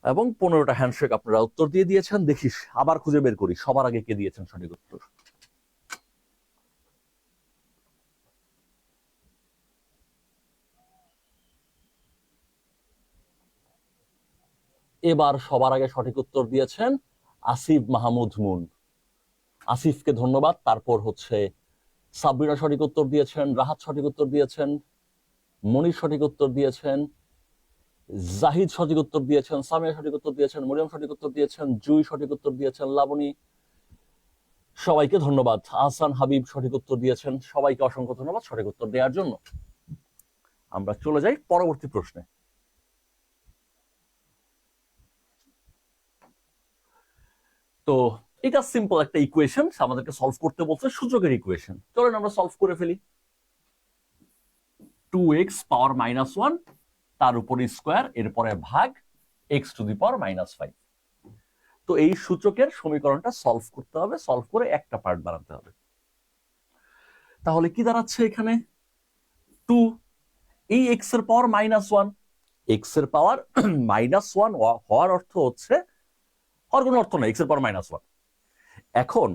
A: এবং 15টা হ্যান্ডশেক আপনারা উত্তর দিয়ে দিয়েছেন। দেখিস আবার খুঁজে বের করি সবার আগে কে দিয়েছেন সঠিক উত্তর। এবার সবার আগে সঠিক উত্তর দিয়েছেন আসিফ মাহমুদ মুন। আসিফকে ধন্যবাদ। তারপর হচ্ছে সাবরিনা সঠিক উত্তর দিয়েছেন, রাহাত সঠিক উত্তর দিয়েছেন, মনির সঠিক উত্তর দিয়েছেন, জাহিদ সঠিক উত্তর দিয়েছেন, সামিয়া সঠিক উত্তর দিয়েছেন, মরিয়ম সঠিক উত্তর দিয়েছেন, জুই সঠিক উত্তর দিয়েছেন, লাবণী, সবাইকে ধন্যবাদ। আহসান হাবিব সঠিক উত্তর দিয়েছেন। সবাইকে অসংখ্য ধন্যবাদ সঠিক উত্তর দেওয়ার জন্য। আমরা চলে যাই পরবর্তী প্রশ্নে। তো এটা সিম্পল একটা ইকুয়েশন, আমাদেরকে সলভ করতে বলছে সূচকের ইকুয়েশন। চলেন আমরা সলভ করে ফেলি। 2x পাওয়ার -1 তার উপরে স্কোয়ার, এরপরে ভাগ x টু দি পাওয়ার -5। তো এই সূচকের সমীকরণটা সলভ করতে হবে, সলভ করে একটা পার্ট বানাতে হবে। তাহলে কি দাঁড়াচ্ছে এখানে? 2, এই x এর পাওয়ার -1, x এর পাওয়ার -1 হওয়ার অর্থ হচ্ছে, হওয়ার কোনো অর্থ নাই, x এর পাওয়ার -1। এখন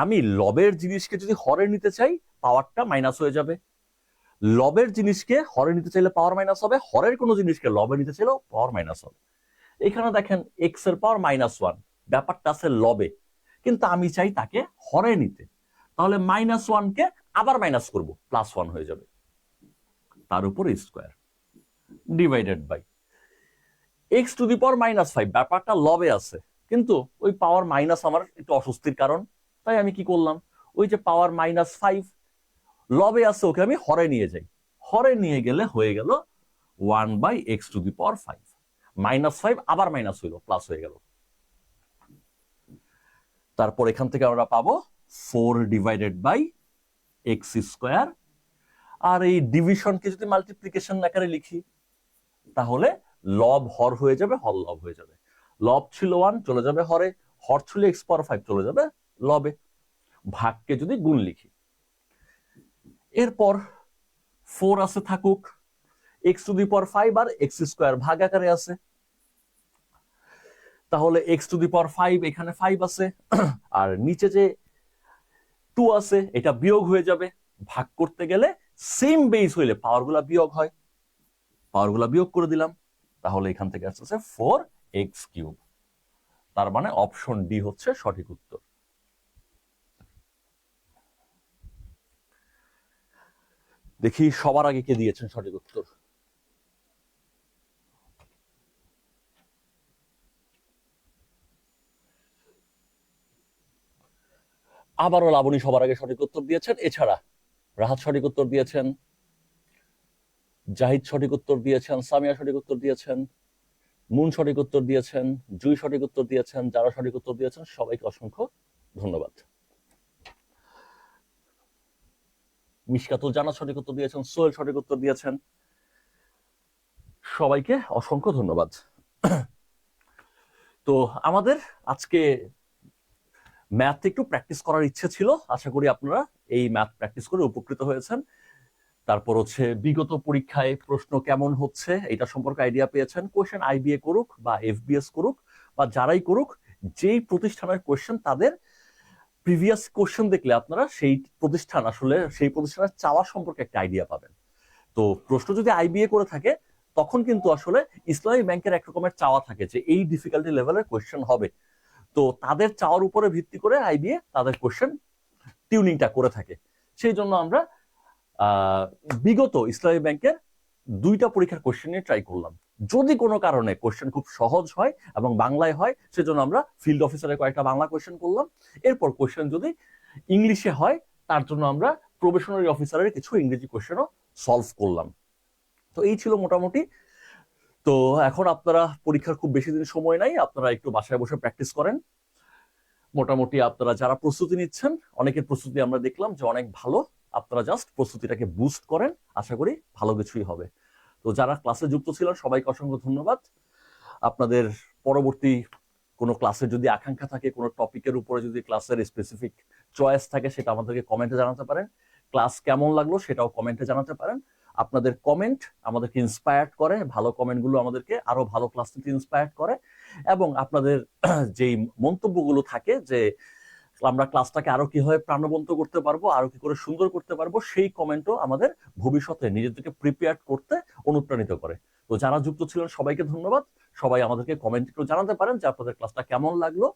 A: আমি লবের জিনিসকে যদি হরে নিতে চাই, পাওয়ারটা মাইনাস হয়ে যাবে। লবের জিনিসকে হরে নিতে চাইলে পাওয়ার মাইনাস হবে, হরের কোনো জিনিসকে লবে নিতে চাইলেও পাওয়ার মাইনাস হবে। এখানে দেখেন x এর পাওয়ার -1, ব্যাপারটা আছে লবে, কিন্তু আমি চাই তাকে হরে নিতে। তাহলে -1 কে আবার মাইনাস করব, +1 হয়ে যাবে, তার উপর square divided by x to the power -5। ব্যাপারটা লবে আছে, কিন্তু ওই পাওয়ার মাইনাস আমার একটু অস্বস্তির কারণ, তাই আমি কি করলাম, ওই যে পাওয়ার -5 লবে আছে, ওকে আমি হরে নিয়ে যাই। হরে নিয়ে গেলে হয়ে গেল 1/x টু দি পাওয়ার 5। -5 আবার মাইনাস হইল, প্লাস হয়ে গেল। তারপর এখান থেকে আমরা পাবো 4 ডিভাইডেড বাই x স্কোয়ার। আর এই ডিভিশনকে যদি মাল্টিপ্লিকেশন আকারে লিখি, তাহলে লব হর হয়ে যাবে, হর লব হয়ে যাবে। লব ছিল 1, চলে যাবে হরে, হর ছিল x পাওয়ার 5, চলে যাবে লবে। ভাগকে যদি গুণ লিখি, এরপর 4 আছে থাকুক, x টু দি পাওয়ার 5 আর x স্কোয়ার ভাগ আকারে আছে, তাহলে x টু দি পাওয়ার 5 এখানে 5 আছে, আর নিচে যে 2 আছে এটা বিয়োগ হয়ে যাবে। ভাগ করতে গেলে সেম বেস হইলে পাওয়ারগুলা বিয়োগ হয়, পাওয়ারগুলা বিয়োগ করে দিলাম, তাহলে এখান থেকে আসছে 4x³। তার মানে অপশন ডি হচ্ছে সঠিক উত্তর। দেখি সবার আগে কে দিয়েছেন সঠিক উত্তর। আবারও লাবণী সবার আগে সঠিক উত্তর দিয়েছেন। এছাড়া রাহাত সঠিক উত্তর দিয়েছেন, জাহিদ সঠিক উত্তর দিয়েছেন, সামিয়া সঠিক উত্তর দিয়েছেন, মুন সঠিক উত্তর দিয়েছেন, জুই সঠিক উত্তর দিয়েছেন, যারা সঠিক উত্তর দিয়েছেন সবাইকে অসংখ্য ধন্যবাদ। মিশকাতুল জান্নাত সঠিক উত্তর দিয়েছেন, সোহেল সঠিক উত্তর দিয়েছেন। সবাইকে অসংখ্য ধন্যবাদ। তো আমাদের আজকে ম্যাথ একটু প্র্যাকটিস করার ইচ্ছে ছিল, আশা করি আপনারা এই ম্যাথ প্র্যাকটিস করে উপকৃত হয়েছেন। তারপর হচ্ছে বিগত পরীক্ষায় প্রশ্ন কেমন হচ্ছে এটা সম্পর্কে আইডিয়া পেয়েছেন। কোয়েশ্চেন আইবিএ করুক বা এফবিএস করুক বা যারাই করুক, যেই প্রতিষ্ঠানের কোয়েশ্চেন তাদের প্রিভিয়াস কোয়েশ্চেন দেখলে আপনারা সেই প্রতিষ্ঠান আসলে সেই প্রতিষ্ঠানের চাওয়া সম্পর্কে একটা আইডিয়া পাবেন। তো প্রশ্ন যদি আইবিএ করে থাকে তখন কিন্তু আসলে ইসলামী ব্যাংকের এক রকমের চাওয়া থাকে যে এই ডিফিকাল্টি লেভেলের কোয়েশ্চেন হবে। তো তাদের চাওয়ার উপরে ভিত্তি করে আইবিএ তাদের কোয়েশ্চেন টিউনিংটা করে থাকে। সেই জন্য আমরা বিগত ইসলামী ব্যাংকের 2টা পরীক্ষার কোয়েশ্চেন নিয়ে ট্রাই করলাম। যদি কোনো কারণে কোয়েশ্চেন খুব সহজ হয় এবং বাংলায় হয়, সেজন্য আমরা ফিল্ড অফিসারের কয়েকটা বাংলা কোয়েশ্চেন করলাম। এরপর কোয়েশ্চেন যদি ইংলিশে হয় তার জন্য আমরা প্রবেশনারি অফিসারের কিছু ইংরেজি কোয়েশ্চেনও সলভ করলাম। তো এই ছিল মোটামুটি। তো এখন আপনারা পরীক্ষার খুব বেশি দিন সময় নাই, আপনারা একটু বাসায় বসে প্র্যাকটিস করেন। মোটামুটি আপনারা যারা প্রস্তুতি নিচ্ছেন, অনেকের প্রস্তুতি আমরা দেখলাম যে অনেক ভালো। আপনারা জাস্ট প্রস্তুতিটাকে বুস্ট করেন, আশা করি ভালো কিছুই হবে। তো যারা ক্লাসে যুক্ত ছিলেন সবাইকে অসংখ্য ধন্যবাদ। আপনাদের পরবর্তী কোনো ক্লাসে যদি আকাঙ্ক্ষা থাকে, কোনো টপিকের উপরে যদি ক্লাসের স্পেসিফিক চয়েস থাকে, সেটা আমাদেরকে কমেন্টে জানাতে পারেন। ক্লাস কেমন লাগলো সেটাও কমেন্টে জানাতে পারেন। আপনাদের কমেন্ট আমাদেরকে ইন্সপায়ার্ড করে, ভালো কমেন্টগুলো আমাদেরকে আরো ভালো ক্লাস নিতে ইন্সপায়ার্ড করে। এবং আপনাদের যেই মন্তব্যগুলো থাকে যে আমরা ক্লাসটাকে আরো কিভাবে প্রাণবন্ত করতে পারবো, আরো কি করে সুন্দর করতে পারবো, সেই কমেন্টও আমাদের ভবিষ্যতে নিজেদেরকে প্রিপেয়ার করতে অনুপ্রাণিত করে। তো যারা যুক্ত ছিলেন সবাইকে ধন্যবাদ। সবাই আমাদেরকে কমেন্ট করে জানাতে পারেন যে আপনাদের ক্লাসটা কেমন লাগলো,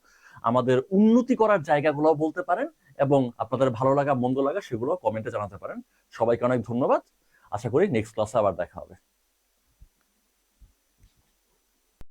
A: আমাদের উন্নতি করার জায়গাগুলো বলতে পারেন, এবং আপনাদের ভালো লাগা মন্দ লাগা সেগুলো কমেন্টে জানাতে পারেন। সবাইকে অনেক ধন্যবাদ। আশা করি নেক্সট ক্লাসে আবার দেখা হবে।